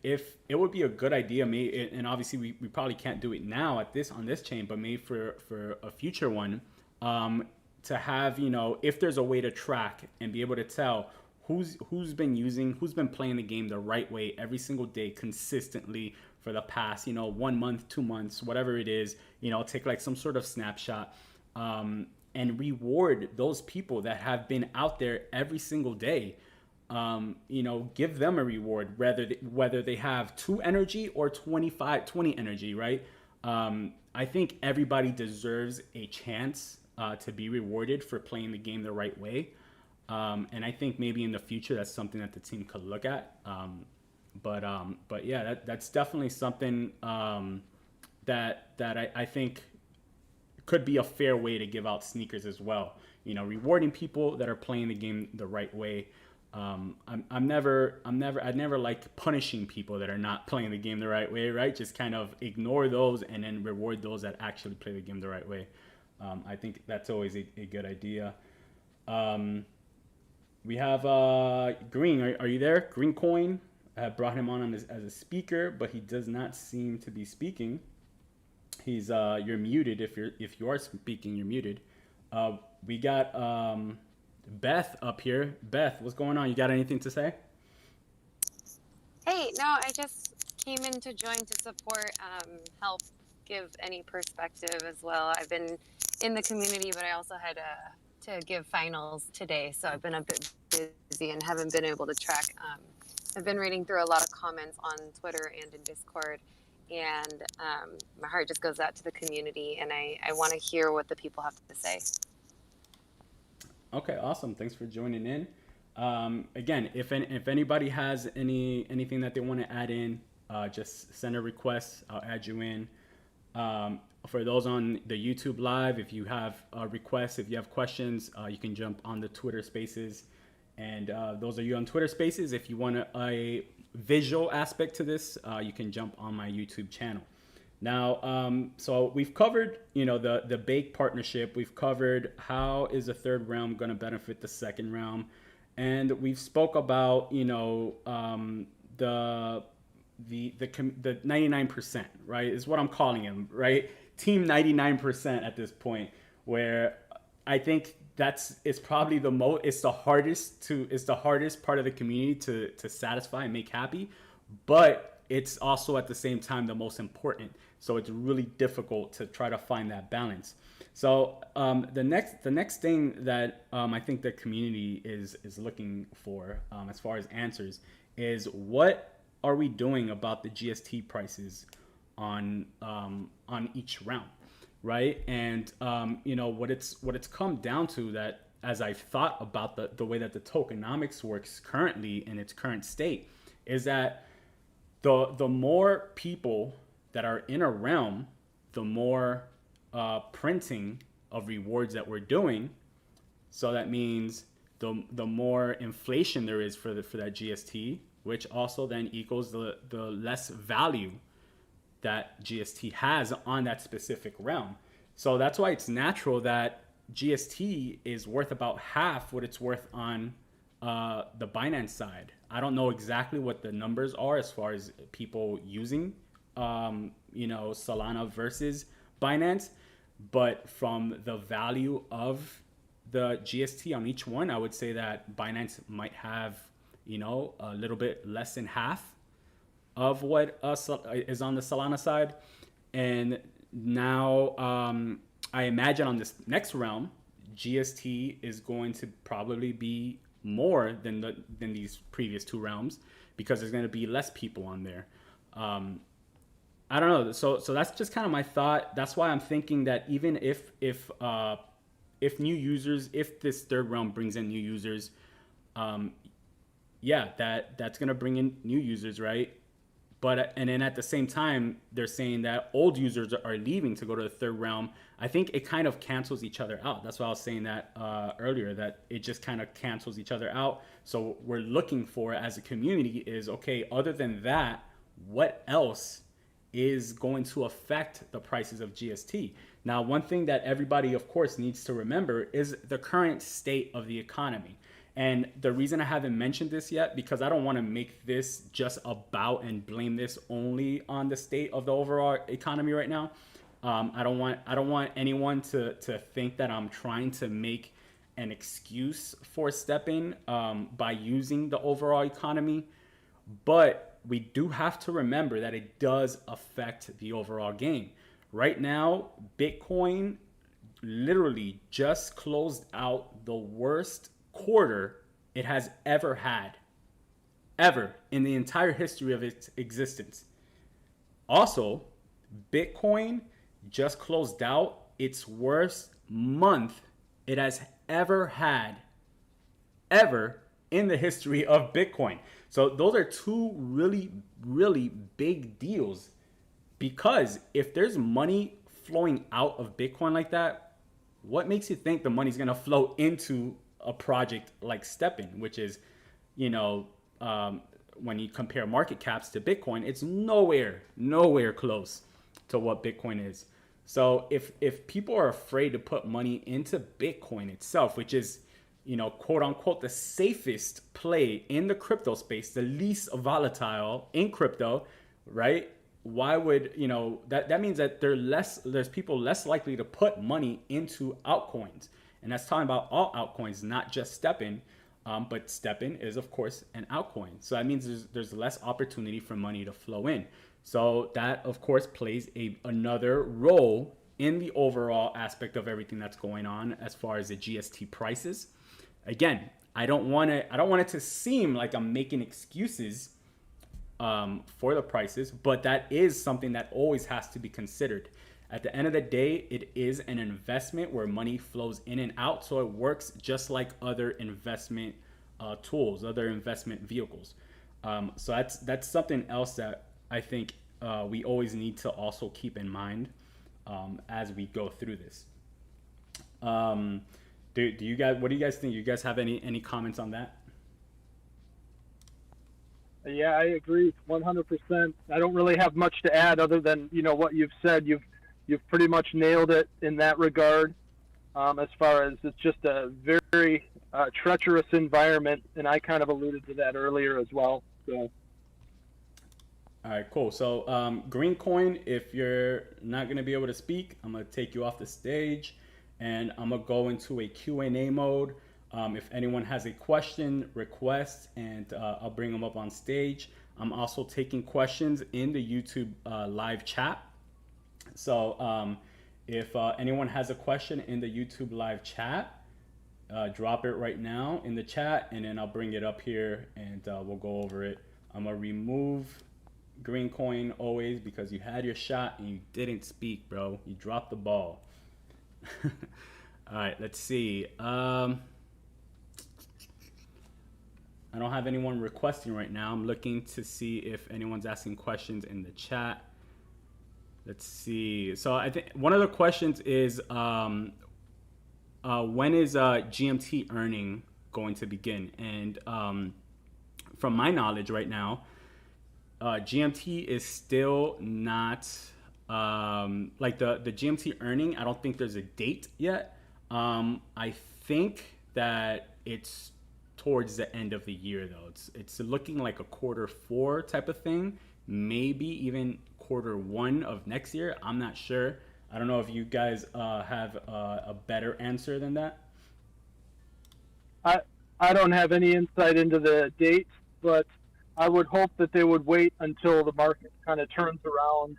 it would be a good idea, maybe, and obviously we probably can't do it now on this chain, but maybe for a future one, to have, if there's a way to track and be able to tell who's been playing the game the right way every single day consistently for the past 1 month, 2 months, whatever it is, take like some sort of snapshot, and reward those people that have been out there every single day. Give them a reward, whether they have 2 energy or 20 energy, right? I think everybody deserves a chance to be rewarded for playing the game the right way. And I think maybe in the future that's something that the team could look at. But yeah, that's definitely something that I think could be a fair way to give out sneakers as well. Rewarding people that are playing the game the right way. I'd never like punishing people that are not playing the game the right way, right? Just kind of ignore those and then reward those that actually play the game the right way. I think that's always a good idea. We have Green. Are you there? Green Coin. I have brought him on as a speaker, but he does not seem to be speaking. He's you're muted. If you are speaking, you're muted. We got Beth up here. Beth, what's going on? You got anything to say? Hey, no, I just came in to join to support, help give any perspective as well. I've been in the community, but I also had to give finals today, so I've been a bit busy and haven't been able to track. I've been reading through a lot of comments on Twitter and in Discord, and my heart just goes out to the community, and I want to hear what the people have to say. Okay, awesome. Thanks for joining in. Again, if anybody has anything that they want to add in, just send a request. I'll add you in. For those on the YouTube live, if you have requests, if you have questions, you can jump on the Twitter Spaces. And those of you on Twitter Spaces, if you want a visual aspect to this, you can jump on my YouTube channel. Now, so we've covered, the Bake partnership. We've covered how is the third realm going to benefit the second realm, and we've spoke about, the 99%, right, is what I'm calling him, right? Team 99% at this point, where I think it's probably it's the hardest part of the community to satisfy and make happy, but it's also at the same time the most important. So it's really difficult to try to find that balance. So the next thing that I think the community is looking for, as far as answers, is what are we doing about the GST prices on each round, right? And what it's come down to, that as I've thought about the way that the tokenomics works currently in its current state, is that the more people that are in a realm, the more printing of rewards that we're doing. So that means the more inflation there is for that GST, which also then equals the less value that GST has on that specific realm. So that's why it's natural that GST is worth about half what it's worth on the Binance side. I don't know exactly what the numbers are as far as people using Solana versus Binance, but from the value of the GST on each one, I would say that Binance might have a little bit less than half of what is on the Solana side. And now I imagine on this next realm, GST is going to probably be more than these previous two realms, because there's going to be less people on there. I don't know. So that's just kind of my thought. That's why I'm thinking that even if new users, if this third realm brings in new users, that's going to bring in new users, right? But and then at the same time, they're saying that old users are leaving to go to the third realm. I think it kind of cancels each other out. That's why I was saying that earlier, that it just kind of cancels each other out. So we're looking for, as a community, is, okay, other than that, what else is going to affect the prices of GST? Now, one thing that everybody, of course, needs to remember is the current state of the economy. And the reason I haven't mentioned this yet, because I don't want to make this just about and blame this only on the state of the overall economy right now. I don't want anyone to think that I'm trying to make an excuse for STEPN by using the overall economy. But we do have to remember that it does affect the overall game. Right now, Bitcoin literally just closed out the worst quarter it has ever had, ever in the entire history of its existence. Also, Bitcoin just closed out its worst month it has ever had, ever in the history of Bitcoin. So those are two really, really big deals, because if there's money flowing out of Bitcoin like that, what makes you think the money's going to flow into a project like STEPN, which is, when you compare market caps to Bitcoin, it's nowhere close to what Bitcoin is. So if people are afraid to put money into Bitcoin itself, which is, quote unquote, the safest play in the crypto space, the least volatile in crypto, right? Why would, that means that there's people less likely to put money into altcoins. And that's talking about all altcoins, not just STEPN. But STEPN is, of course, an altcoin. So that means there's less opportunity for money to flow in. So that, of course, plays another role in the overall aspect of everything that's going on as far as the GST prices. Again, I don't want it to seem like I'm making excuses for the prices, but that is something that always has to be considered. At the end of the day, it is an investment where money flows in and out, so it works just like other investment tools, other investment vehicles. So that's something else that I think we always need to also keep in mind as we go through this. Do you guys? What do you guys think? You guys have any comments on that? Yeah, I agree 100%. I don't really have much to add other than what you've said. You've pretty much nailed it in that regard. As far as it's just a very treacherous environment, and I kind of alluded to that earlier as well. So. All right, cool. So Green Coin, if you're not going to be able to speak, I'm going to take you off the stage, and I'm going to go into a Q&A mode. If anyone has a question, request, and I'll bring them up on stage. I'm also taking questions in the YouTube live chat. So if anyone has a question in the YouTube live chat, drop it right now in the chat, and then I'll bring it up here and we'll go over it. I'm going to remove Green Coin always because you had your shot and you didn't speak, bro. You dropped the ball. All right, let's see. I don't have anyone requesting right now. I'm looking to see if anyone's asking questions in the chat. Let's see. So I think one of the questions is when is GMT earning going to begin? And from my knowledge right now, GMT is still not like the GMT earning. I don't think there's a date yet. I think that it's towards the end of the year though. It's looking like a Q4 type of thing, maybe even Q1 of next year. I'm not sure. I don't know if you guys have a better answer than that. I don't have any insight into the date, but I would hope that they would wait until the market kind of turns around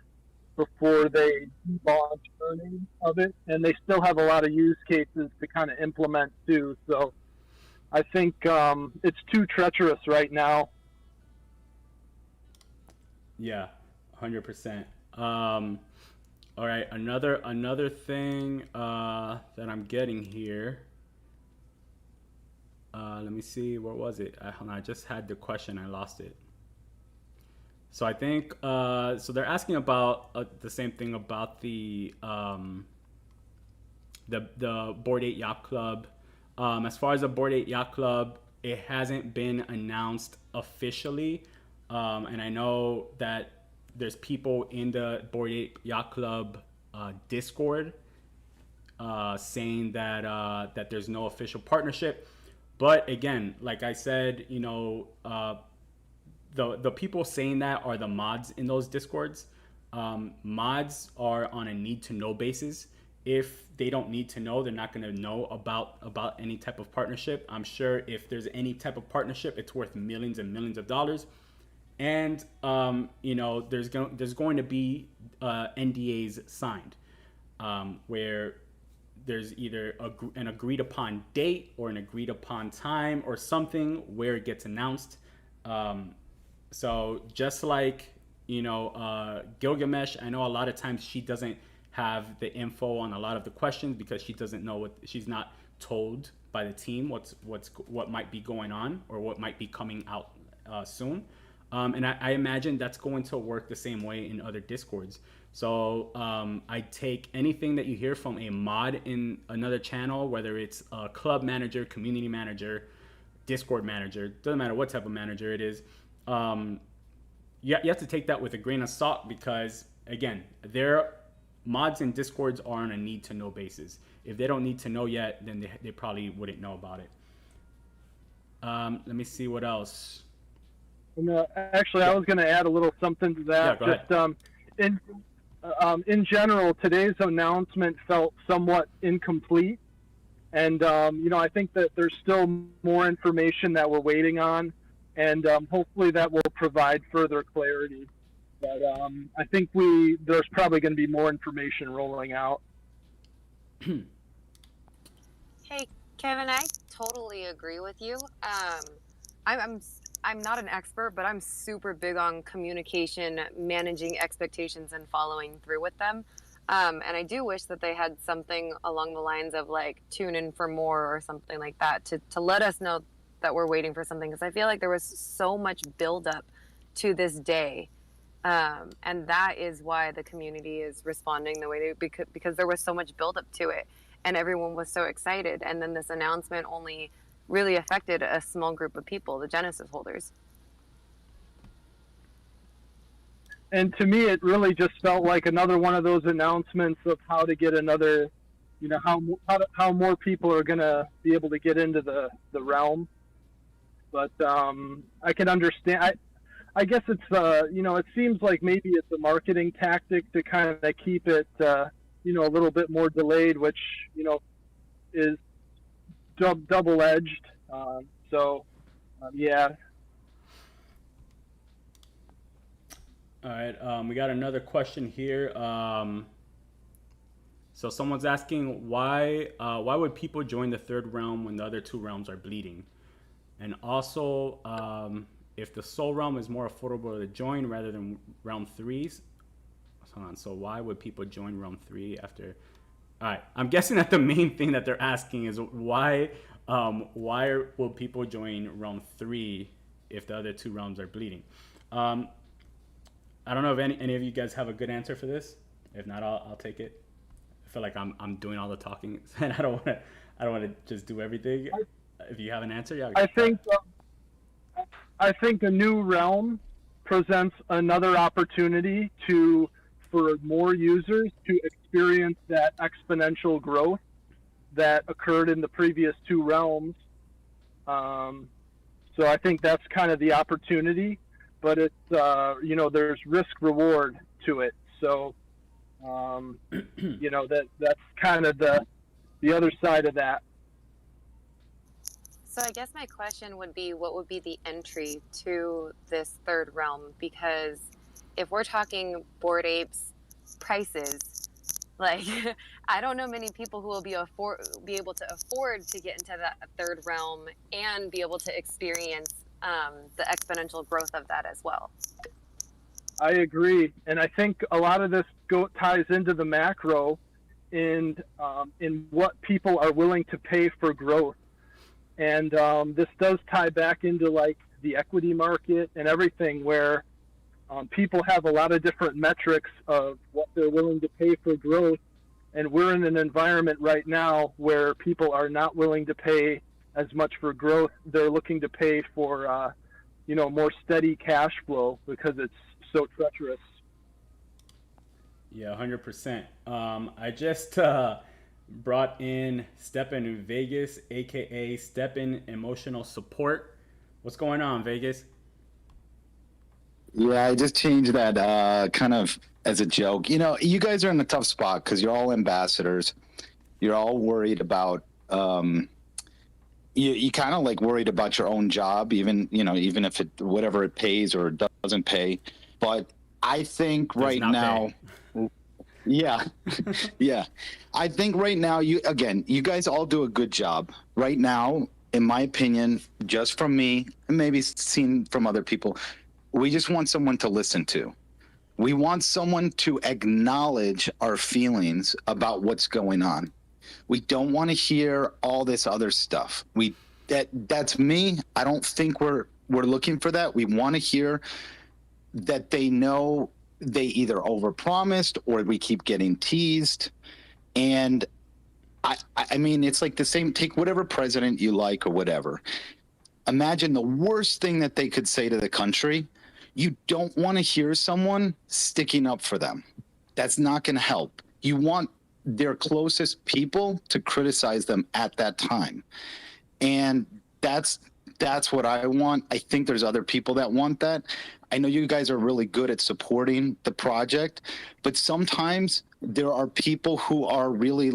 before they launch earnings of it. And they still have a lot of use cases to kind of implement too. So I think it's too treacherous right now. Yeah, 100%. All right, another thing that I'm getting here. Let me see, where was it? I just had the question, I lost it. So I think so they're asking about the same thing about the Bored Ape Yacht Club. As far as the Bored Ape Yacht Club, it hasn't been announced officially, and I know that there's people in the Bored Ape Yacht Club Discord saying that there's no official partnership. But again, like I said, the people saying that are the mods in those discords. Mods are on a need to know basis. If they don't need to know, they're not going to know about any type of partnership. I'm sure if there's any type of partnership, it's worth millions and millions of dollars. And there's going to be NDAs signed, where there's either an agreed upon date or an agreed upon time or something where it gets announced. So just like Gilgamesh, I know a lot of times she doesn't have the info on a lot of the questions because she doesn't know she's not told by the team what might be going on or what might be coming out soon. And I imagine that's going to work the same way in other discords. So I take anything that you hear from a mod in another channel, whether it's a club manager, community manager, Discord manager, doesn't matter what type of manager it is. You have to take that with a grain of salt because, again, their mods and discords are on a need to know basis. If they don't need to know yet, then they probably wouldn't know about it. Let me see what else. No, actually, I was going to add a little something to that. Yeah, go ahead. In general, today's announcement felt somewhat incomplete. And, I think that there's still more information that we're waiting on. And hopefully that will provide further clarity. But I think there's probably going to be more information rolling out. Hey, Kevin, I totally agree with you. I'm not an expert, but I'm super big on communication, managing expectations, and following through with them. And I do wish that they had something along the lines of like tune in for more or something like that to let us know that we're waiting for something. Because I feel like there was so much buildup to this day. And that is why the community is responding the way they because there was so much buildup to it and everyone was so excited. And then this announcement only really affected a small group of people, the Genesis holders. And to me, it really just felt like another one of those announcements of how to get another, how more people are going to be able to get into the realm. But I can understand. I guess it's, it seems like maybe it's a marketing tactic to kind of keep it, a little bit more delayed, which, is double-edged. Yeah. All right, we got another question here. So someone's asking why would people join the third realm when the other two realms are bleeding? And also, if the soul realm is more affordable to join rather than realm 3s. Hold on, so why would people join realm 3 after? All right, I'm guessing that the main thing that they're asking is why will people join realm 3 if the other two realms are bleeding? I don't know if any of you guys have a good answer for this. If not, I'll take it. I feel like I'm doing all the talking, and I don't want to just do everything. If you have an answer, yeah. I think a new realm presents another opportunity for more users to experience that exponential growth that occurred in the previous two realms. So I think that's kind of the opportunity, but it's, there's risk reward to it. So, that's kind of the other side of that. So I guess my question would be, what would be the entry to this third realm? Because if we're talking Bored Apes prices, like I don't know many people who will be able to afford to get into that third realm and be able to experience the exponential growth of that as well. I agree, and I think a lot of this ties into the macro in what people are willing to pay for growth. And this does tie back into like the equity market and everything where people have a lot of different metrics of what they're willing to pay for growth. And we're in an environment right now where people are not willing to pay as much for growth. They're looking to pay for, more steady cash flow because it's so treacherous. Yeah, 100%. I just brought in STEPN Vegas, aka STEPN Emotional Support. What's going on, Vegas? Yeah, I just changed that kind of as a joke. You know, you guys are in a tough spot because you're all ambassadors. You're all worried about you kind of like worried about your own job, even even if it whatever it pays or doesn't pay. But I think right now, yeah, yeah, I think right now you guys all do a good job right now. In my opinion, just from me and maybe seen from other people, we just want someone to listen to. We want someone to acknowledge our feelings about what's going on. We don't want to hear all this other stuff. That's me. I don't think we're looking for that. We want to hear that they know they either overpromised or we keep getting teased. And I mean, it's like the same, take whatever president you like or whatever. Imagine the worst thing that they could say to the country. You don't want to hear someone sticking up for them. That's not going to help. You want their closest people to criticize them at that time. And that's what I want. I think there's other people that want that. I know you guys are really good at supporting the project, but sometimes there are people who are really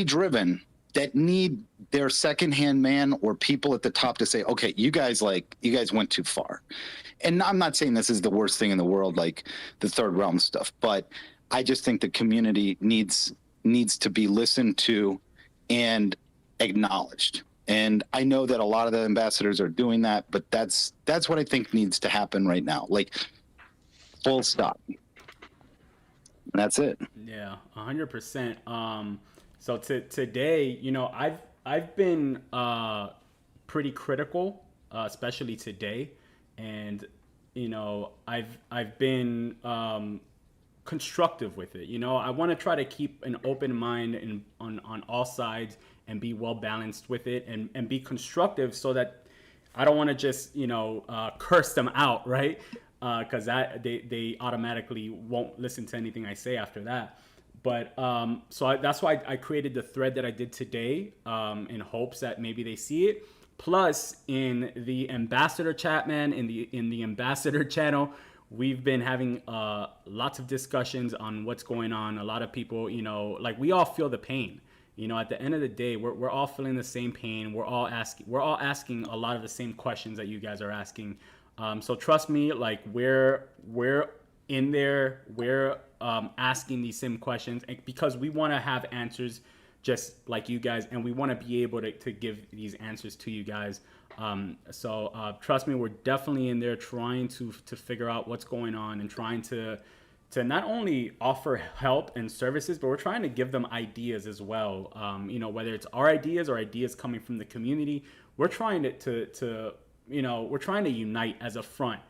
driven that need their secondhand man or people at the top to say, okay, you guys went too far. And I'm not saying this is the worst thing in the world, like the third realm stuff, but I just think the community needs to be listened to and acknowledged. And I know that a lot of the ambassadors are doing that, but that's what I think needs to happen right now. Like, full stop. And that's it. Yeah, 100%. So today, I've been pretty critical, especially today, and I've been constructive with it. I want to try to keep an open mind on all sides and be well balanced with it and be constructive, so that I don't want to just curse them out, right? Because they automatically won't listen to anything I say after that. But that's why I created the thread that I did today, in hopes that maybe they see it. Plus, in the ambassador chat, man, in the ambassador channel, we've been having lots of discussions on what's going on. A lot of people, we all feel the pain. At the end of the day, we're all feeling the same pain. We're all asking a lot of the same questions that you guys are asking. So trust me, like we're in there, we're asking these same questions because we want to have answers just like you guys, and we want to be able to give these answers to you guys. So trust me, we're definitely in there trying to figure out what's going on and trying to not only offer help and services, but we're trying to give them ideas as well. Whether it's our ideas or ideas coming from the community, we're trying to we're trying to unite as a front,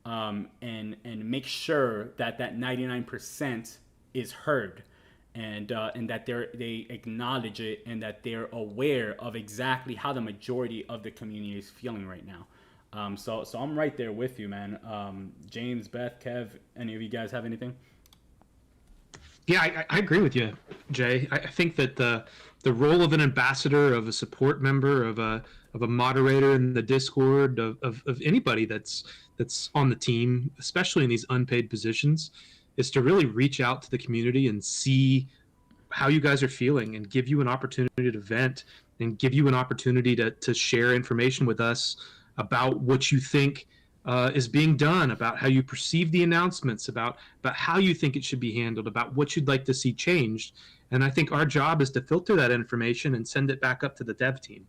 and make sure that 99% is heard, and that they acknowledge it, and that they're aware of exactly how the majority of the community is feeling right now. So I'm right there with you, man. James, Beth, Kev, any of you guys have anything? Yeah, I agree with you, Jay. I think that the role of an ambassador, of a support member, of a moderator in the Discord, of anybody that's on the team, especially in these unpaid positions, is to really reach out to the community and see how you guys are feeling and give you an opportunity to vent and give you an opportunity to share information with us about what you think is being done, about how you perceive the announcements, about how you think it should be handled, about what you'd like to see changed. And I think our job is to filter that information and send it back up to the dev team.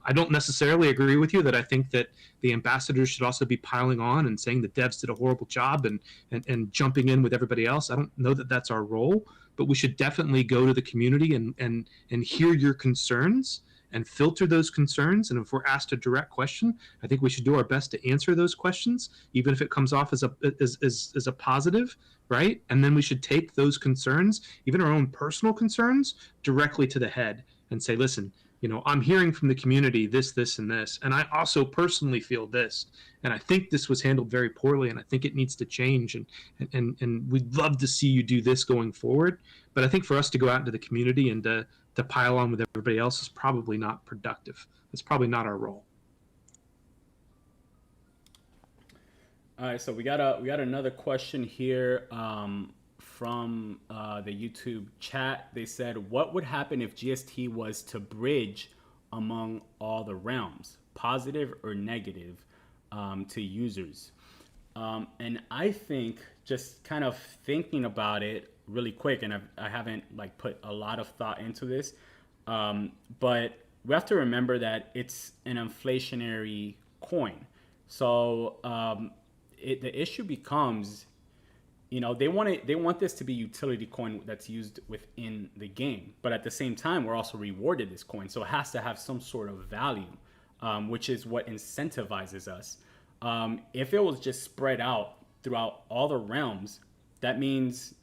I don't necessarily agree with you that I think that the ambassadors should also be piling on and saying the devs did a horrible job and jumping in with everybody else. I don't know that that's our role, but we should definitely go to the community and hear your concerns and filter those concerns. And if we're asked a direct question, I think we should do our best to answer those questions, even if it comes off as a positive, right? And then we should take those concerns, even our own personal concerns, directly to the head and say, listen, I'm hearing from the community this, and this, and I also personally feel this, and I think this was handled very poorly, and I think it needs to change, and we'd love to see you do this going forward. But I think for us to go out into the community and to pile on with everybody else is probably not productive. It's probably not our role. All right, so we got another question here from the YouTube chat. They said, what would happen if GST was to bridge among all the realms, positive or negative, to users? And I think, just kind of thinking about it really quick, and I haven't like put a lot of thought into this, but we have to remember that it's an inflationary coin. So the issue becomes, they want this to be utility coin that's used within the game, but at the same time, we're also rewarded this coin, so it has to have some sort of value, which is what incentivizes us. If it was just spread out throughout all the realms, that means,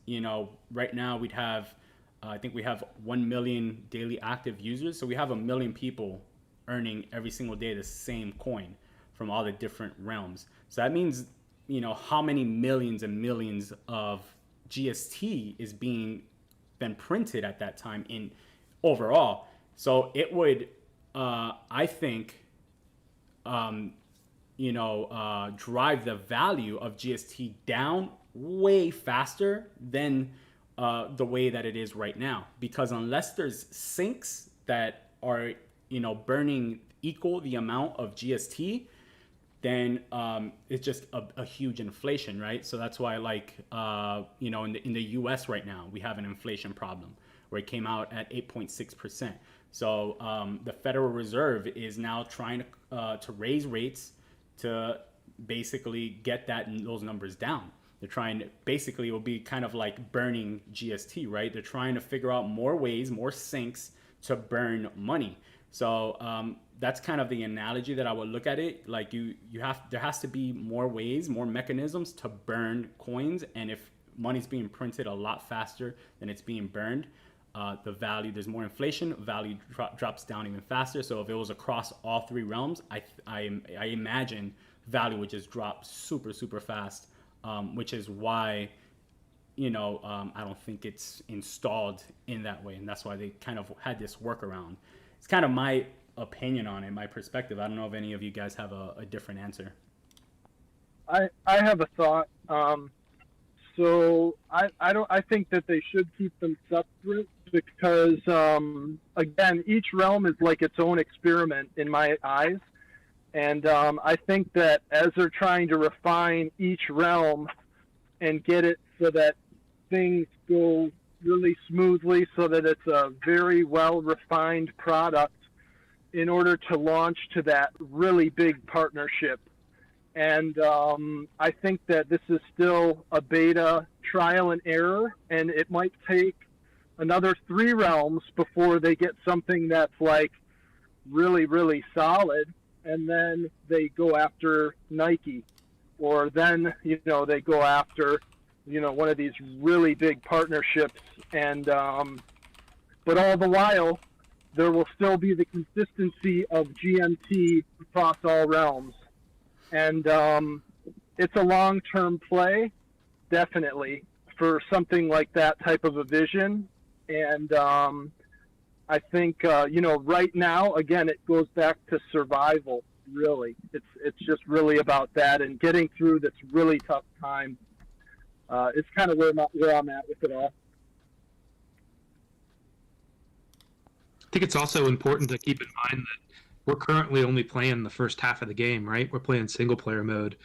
right now we'd have, I think we have 1 million daily active users, so we have 1 million people earning every single day the same coin from all the different realms. So that means, how many millions and millions of GST is being then printed at that time in overall. So it would, I think, drive the value of GST down way faster than the way that it is right now. Because unless there's sinks that are, burning equal the amount of GST, then it's just a huge inflation, right? So that's why, like, in the US right now, we have an inflation problem where it came out at 8.6%. So the Federal Reserve is now trying to raise rates to basically get those numbers down. They're trying to, basically, it will be kind of like burning GST, right? They're trying to figure out more ways, more sinks to burn money. So that's kind of the analogy that I would look at it. Like there has to be more ways, more mechanisms to burn coins. And if money's being printed a lot faster than it's being burned, the value, there's more inflation, value drops down even faster. So if it was across all three realms, I imagine value would just drop super, super fast, which is why, I don't think it's installed in that way. And that's why they kind of had this workaround. It's kind of my opinion on it, my perspective. I don't know if any of you guys have a different answer. I have a thought. So I think that they should keep them separate because again, each realm is like its own experiment in my eyes, and I think that as they're trying to refine each realm and get it so that things go really smoothly, so that it's a very well refined product in order to launch to that really big partnership. And I think that this is still a beta trial and error, and it might take another 3 realms before they get something that's like really, really solid, and then they go after Nike, or then, they go after, one of these really big partnerships. And but all the while, there will still be the consistency of GMT across all realms. And it's a long-term play, definitely, for something like that type of a vision. And I think, right now, again, it goes back to survival, really. It's just really about that and getting through this really tough time. It's kind of where I'm at with it all. I think it's also important to keep in mind that we're currently only playing the first half of the game, right? We're playing single player mode,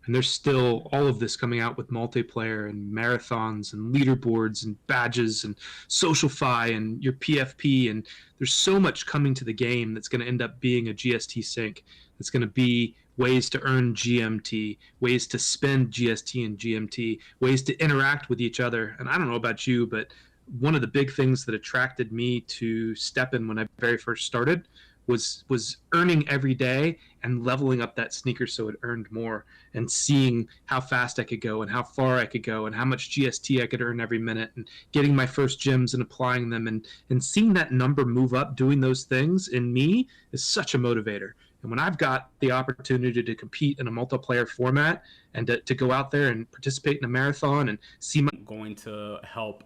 and there's still all of this coming out with multiplayer and marathons and leaderboards and badges and SocialFi and your PFP, and there's so much coming to the game that's going to end up being a GST sync. That's going to be ways to earn GMT, ways to spend GST and GMT, ways to interact with each other. And I don't know about you, but one of the big things that attracted me to STEPN when I very first started was earning every day and leveling up that sneaker so it earned more, and seeing how fast I could go and how far I could go and how much GST I could earn every minute, and getting my first gems and applying them, and seeing that number move up doing those things in me is such a motivator. And when I've got the opportunity to compete in a multiplayer format and to go out there and participate in a marathon and see my going to help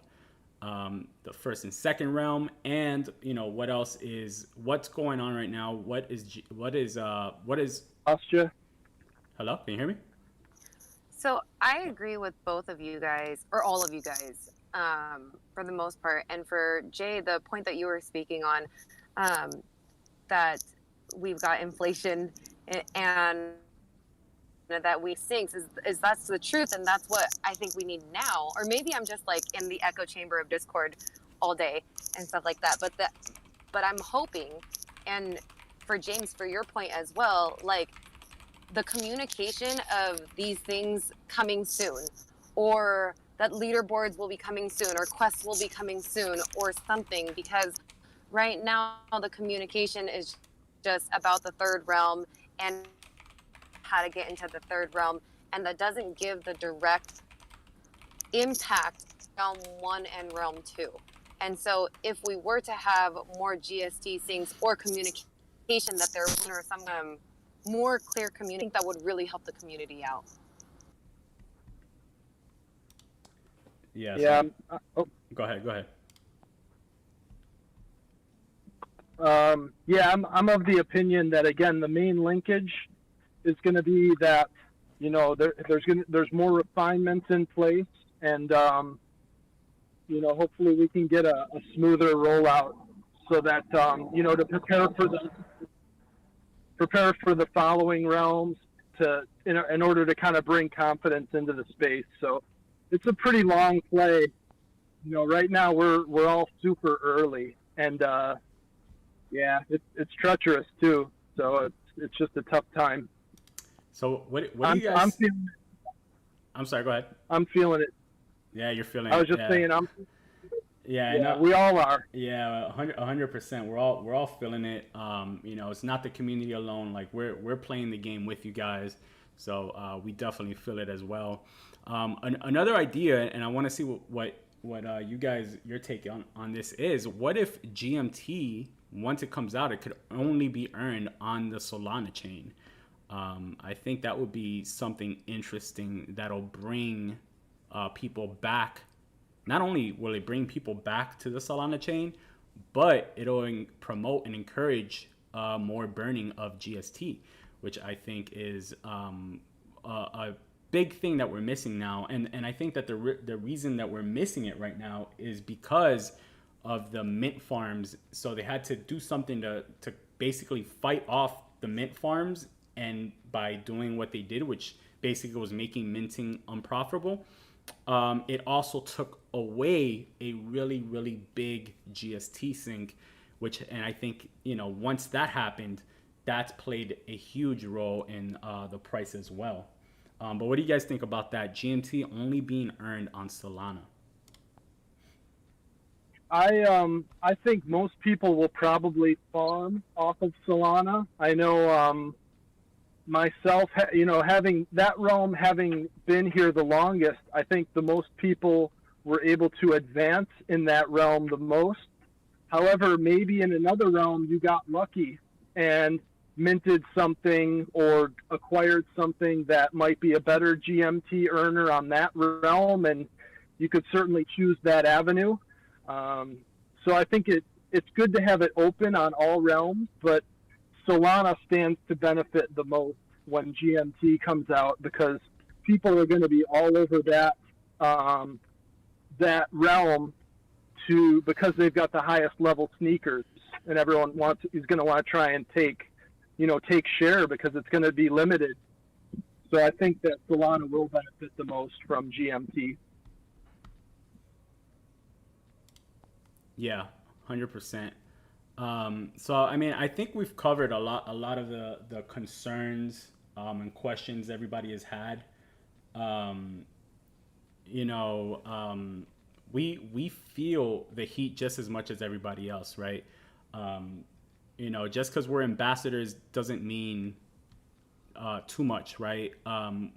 the first and second realm, and what else is what's going on right now? What is Lost you. Hello, can you hear me? So I agree with both of you guys, or all of you guys, for the most part. And for Jay, the point that you were speaking on, that we've got inflation and that we sinks is that's the truth, and that's what I think we need now. Or maybe I'm just like in the echo chamber of Discord all day and stuff like that. But I'm hoping, and for James, for your point as well, like the communication of these things coming soon, or that leaderboards will be coming soon, or quests will be coming soon, or something, because right now the communication is just about the third realm and how to get into the third realm, and that doesn't give the direct impact realm 1 and realm 2. And so if we were to have more GST things or communication that there were some more clear community, that would really help the community out. Yeah. Yeah. Go ahead. Yeah, I'm of the opinion that, again, the main linkage is going to be that, there's more refinements in place, and hopefully we can get a smoother rollout, so that to prepare for the following realms, in order to kind of bring confidence into the space. So it's a pretty long play. Right now we're all super early, and yeah, it's treacherous too. So it's just a tough time. So what do you guys? I'm sorry. Go ahead. I'm feeling it. Yeah, you're feeling it. I was just saying. Yeah, we all are. Yeah, 100%. We're all feeling it. It's not the community alone. Like we're playing the game with you guys, so we definitely feel it as well. Another idea, and I want to see what you guys, your take on this is. What if GMT, once it comes out, it could only be earned on the Solana chain? I think that would be something interesting that'll bring people back. Not only will it bring people back to the Solana chain, but it'll promote and encourage more burning of GST, which I think is a big thing that we're missing now. And I think that the reason that we're missing it right now is because of the mint farms. So they had to do something to basically fight off the mint farms, and by doing what they did, which basically was making minting unprofitable, it also took away a really, really big GST sink, and I think, once that happened, that's played a huge role in the price as well. But what do you guys think about that? GMT only being earned on Solana? I think most people will probably farm off of Solana. I know myself, having that realm, having been here the longest, I think the most people were able to advance in that realm the most. However, maybe in another realm you got lucky and minted something or acquired something that might be a better GMT earner on that realm, and you could certainly choose that avenue. So I think it's good to have it open on all realms, but Solana stands to benefit the most when GMT comes out, because people are going to be all over that realm because they've got the highest level sneakers, and everyone is going to want to try and take share because it's going to be limited. So I think that Solana will benefit the most from GMT. Yeah, 100%. So I mean, I think we've covered a lot of the concerns and questions everybody has had. We feel the heat just as much as everybody else, right? you know, just because we're ambassadors doesn't mean too much, right?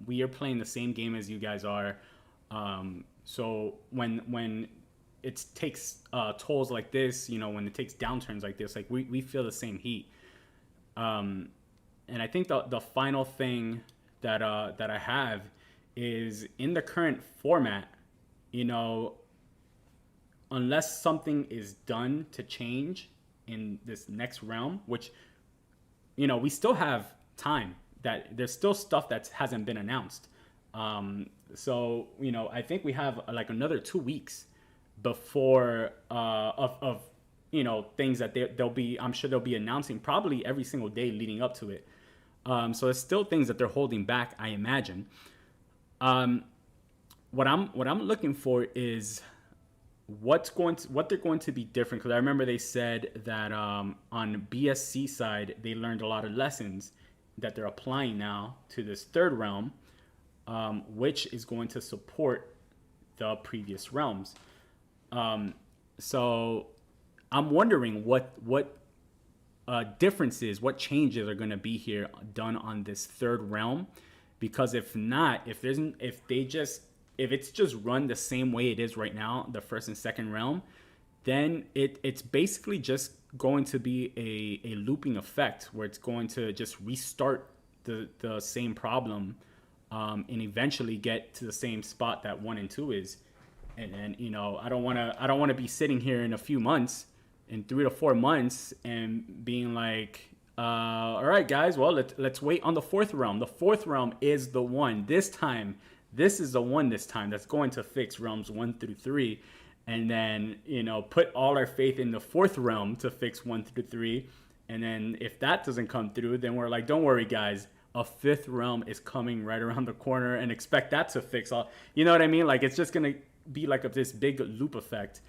We are playing the same game as you guys are. So when it takes tolls like this, you know, when it takes downturns like this, like we feel the same heat. And I think the final thing that I have is, in the current format, you know, unless something is done to change in this next realm, which, you know, we still have time, that there's still stuff that hasn't been announced. So, you know, I think we have like another 2 weeks before of you know, things that they'll be, I'm sure they'll be announcing probably every single day leading up to it. So there's still things that they're holding back, I imagine. What I'm looking for is what they're going to be different, because I remember they said that on BSC side they learned a lot of lessons that they're applying now to this third realm, which is going to support the previous realms. So I'm wondering what differences, what changes are going to be here done on this third realm, because if not, if it's just run the same way it is right now, the first and second realm, then it's basically just going to be a looping effect where it's going to just restart the same problem, and eventually get to the same spot that 1 and 2 is. And then, you know, I don't want to be sitting here in a few months, in 3 to 4 months, and being like, all right, guys, well, let's wait on the fourth realm. The fourth realm is the one this time. This is the one this time that's going to fix realms 1 through 3. And then, you know, put all our faith in the fourth realm to fix 1 through 3. And then if that doesn't come through, then we're like, don't worry, guys, a fifth realm is coming right around the corner, and expect that to fix all. You know what I mean? Like, it's just going to be like this big loop effect.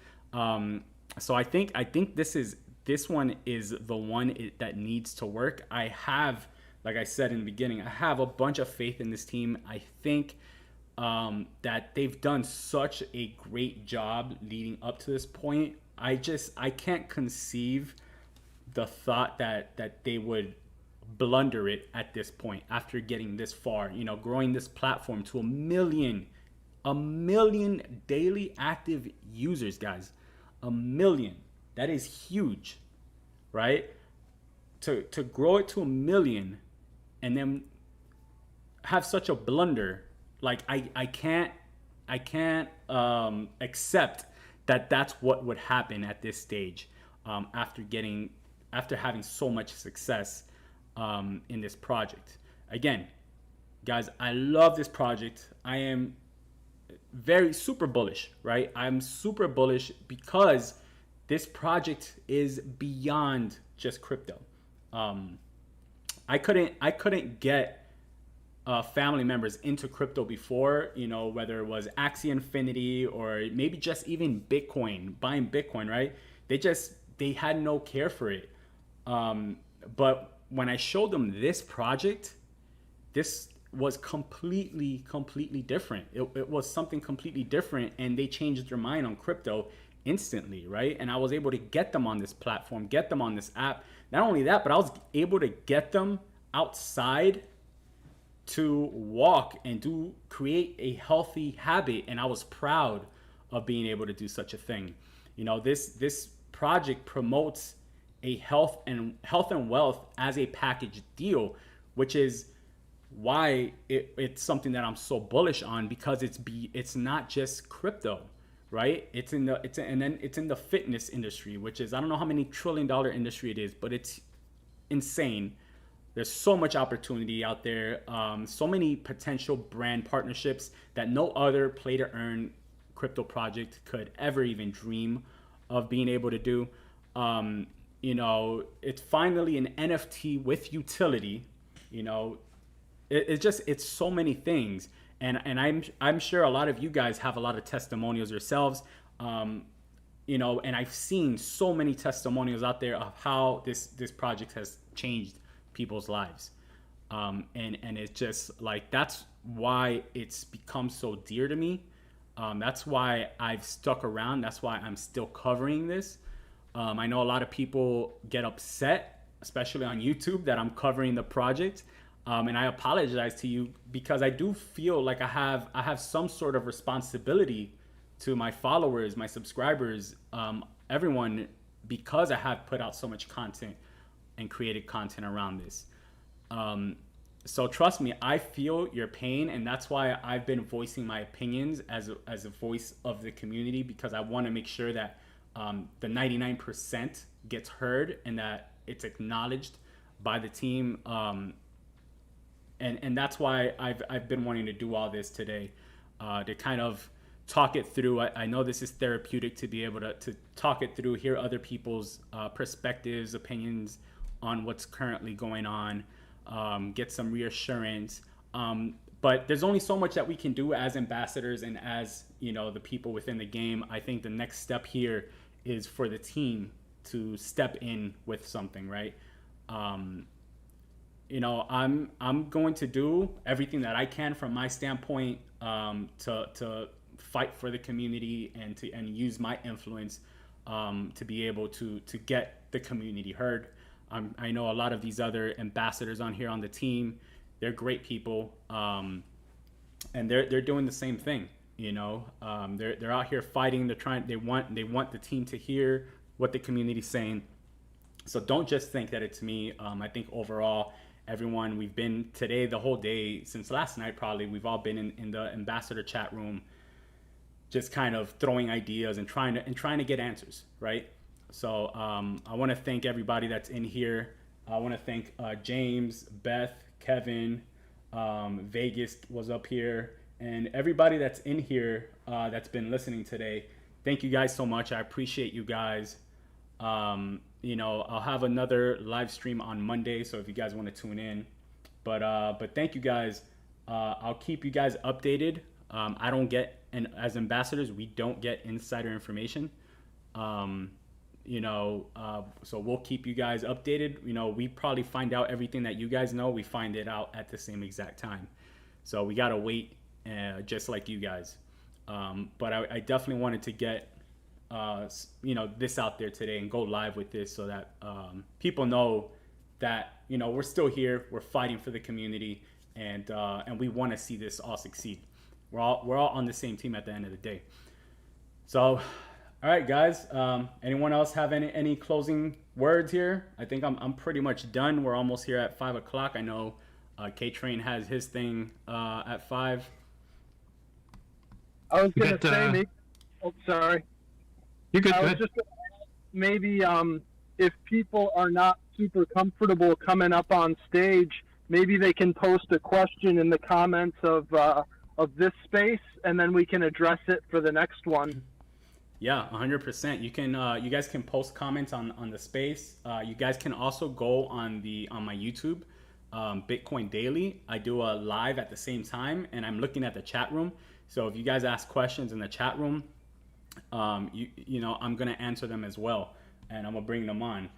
So I think this one is the one that needs to work. I have, like I said in the beginning, I have a bunch of faith in this team. I think that they've done such a great job leading up to this point. I can't conceive the thought that they would blunder it at this point after getting this far, you know, growing this platform to a million daily active users, guys. 1 million. That is huge, right? To grow it to 1 million and then have such a blunder, like I can't accept that that's what would happen at this stage, after having so much success in this project. Again, guys, I love this project. I am super bullish, right? I'm super bullish because this project is beyond just crypto. I couldn't get family members into crypto before, you know, whether it was Axie Infinity or maybe just even Bitcoin, buying Bitcoin, right? They had no care for it. But when I showed them this project, this was completely different. It was something completely different, and they changed their mind on crypto instantly, right? And I was able to get them on this platform, get them on this app. Not only that, but I was able to get them outside to walk and create a healthy habit, and I was proud of being able to do such a thing. You know, this project promotes a health and wealth as a package deal, which is why it's something that I'm so bullish on, because it's not just crypto, right? It's in the fitness industry, which is, I don't know how many $1 trillion industry it is, but it's insane. There's so much opportunity out there, so many potential brand partnerships that no other play to earn crypto project could ever even dream of being able to do. You know, it's finally an NFT with utility. You know, it's so many things, and I'm sure a lot of you guys have a lot of testimonials yourselves. You know, and I've seen so many testimonials out there of how this project has changed people's lives, and it's just like, that's why it's become so dear to me. That's why I've stuck around. That's why I'm still covering this. I know a lot of people get upset especially on YouTube, that I'm covering the project. And I apologize to you because I do feel like I have some sort of responsibility to my followers, my subscribers, everyone, because I have put out so much content and created content around this. So trust me, I feel your pain, and that's why I've been voicing my opinions as a voice of the community, because I want to make sure that the 99% gets heard and that it's acknowledged by the team. And that's why I've been wanting to do all this today, to kind of talk it through. I know this is therapeutic to be able to talk it through, hear other people's perspectives, opinions on what's currently going on, get some reassurance. But there's only so much that we can do as ambassadors and as, the people within the game. I think the next step here is for the team to step in with something, right? I'm going to do everything that I can from my standpoint, to fight for the community and use my influence to be able to get the community heard. I know a lot of these other ambassadors on here on the team. They're great people, and they're doing the same thing. They're out here fighting. They want the team to hear what the community's saying. So don't just think that it's me. I think overall, everyone, we've been today the whole day since last night probably. We've all been in the ambassador chat room, just kind of throwing ideas and trying to get answers, right? So I want to thank everybody that's in here. I want to thank James, Beth, Kevin, Vegas was up here, and everybody that's in here that's been listening today. Thank you guys so much. I appreciate you guys. I'll have another live stream on Monday, so if you guys want to tune in. But thank you guys. I'll keep you guys updated. I don't get, and as ambassadors, we don't get insider information. So we'll keep you guys updated. We probably find out everything that you guys know. We find it out at the same exact time. So we got to wait, just like you guys. But I definitely wanted to get, this out there today and go live with this so that people know that, we're still here. We're fighting for the community, and we want to see this all succeed. We're all on the same team at the end of the day. So, all right, guys. Anyone else have any closing words here? I think I'm pretty much done. We're almost here at 5 o'clock. I know K-Train has his thing at 5. I was going to say, sorry. You're good. I was just maybe if people are not super comfortable coming up on stage, maybe they can post a question in the comments of this space, and then we can address it for the next one. Yeah, 100%. You can, you guys can post comments on the space. You guys can also go on my YouTube, Bitcoin Daily. I do a live at the same time, and I'm looking at the chat room. So if you guys ask questions in the chat room, I'm gonna answer them as well, and I'm gonna bring them on,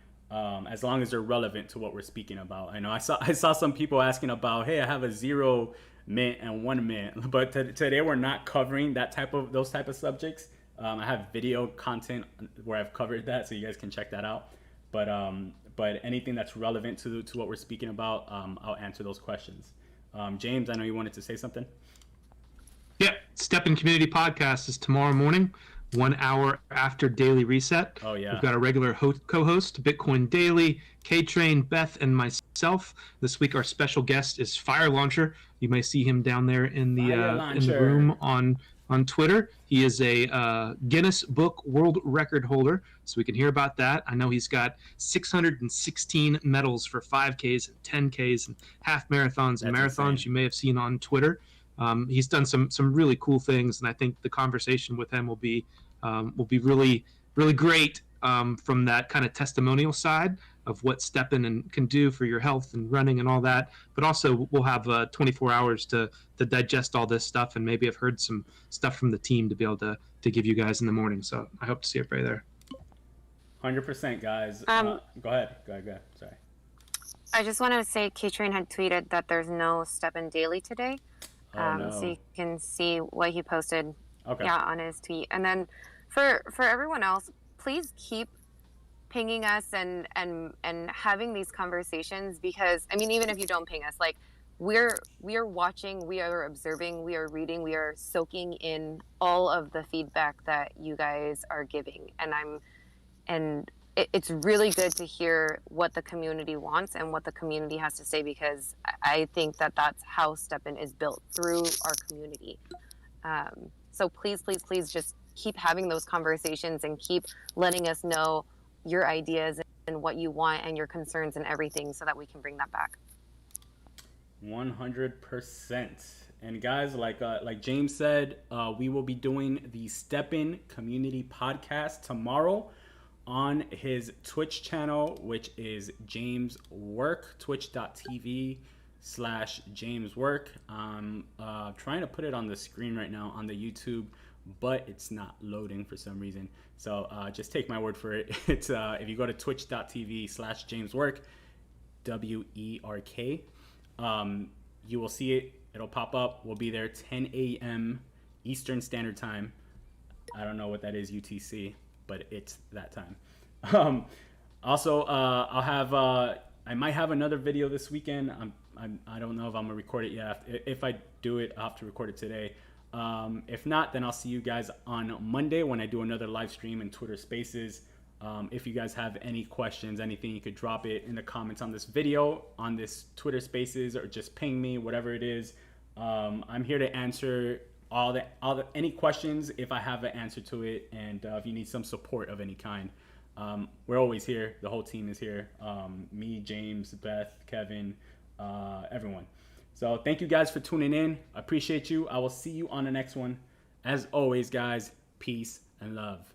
as long as they're relevant to what we're speaking about. I know I saw some people asking about, hey, I have a 0 mint and 1 mint, but today we're not covering those type of subjects. I have video content where I've covered that, so you guys can check that out. But anything that's relevant to what we're speaking about, I'll answer those questions. James, I know you wanted to say something. Yeah, STEPN Community Podcast is tomorrow morning, 1 hour after Daily Reset. Oh, yeah. We've got a regular co-host, Bitcoin Daily, K-Train, Beth, and myself. This week, our special guest is Fire Launcher. You may see him down there in the room on Twitter. He is a Guinness Book World Record holder, so we can hear about that. I know he's got 616 medals for 5Ks and 10Ks and half marathons and marathons. Insane. You may have seen on Twitter. He's done some really cool things, and I think the conversation with him will be really, really great from that kind of testimonial side of what STEPN can do for your health and running and all that. But also we'll have 24 hours to digest all this stuff, and maybe I've heard some stuff from the team to be able to give you guys in the morning. So I hope to see everybody there. 100%, guys. Go ahead. Sorry. I just want to say K-Train had tweeted that there's no STEPN Daily today. No. So you can see what he posted on his tweet. And then for everyone else, please keep pinging us and having these conversations, because I mean, even if you don't ping us, like we are watching, we are observing, we are reading, we are soaking in all of the feedback that you guys are giving, and it's really good to hear what the community wants and what the community has to say, because I think that that's how STEPN is built, through our community. So please just keep having those conversations and keep letting us know your ideas and what you want and your concerns and everything, so that we can bring that back. 100%. And guys, like James said, we will be doing the STEPN Community Podcast tomorrow on his Twitch channel, which is James Work, twitch.tv/James Work. I'm trying to put it on the screen right now on the YouTube, but it's not loading for some reason. So just take my word for it. It's if you go to twitch.tv/James Work, WERK, you will see it. It'll pop up. We'll be there 10 a.m. Eastern Standard Time. I don't know what that is, UTC, but it's that time. Also, I'll have I might have another video this weekend. I don't know if I'm gonna record it yet. If I do it, I'll have to record it today. If not, then I'll see you guys on Monday when I do another live stream in Twitter Spaces. If you guys have any questions, anything, you could drop it in the comments on this video, on this Twitter Spaces, or just ping me, whatever it is. I'm here to answer any questions if I have an answer to it, and if you need some support of any kind. We're always here. The whole team is here. Me, James, Beth, Kevin, everyone. So thank you guys for tuning in. I appreciate you. I will see you on the next one. As always, guys, peace and love.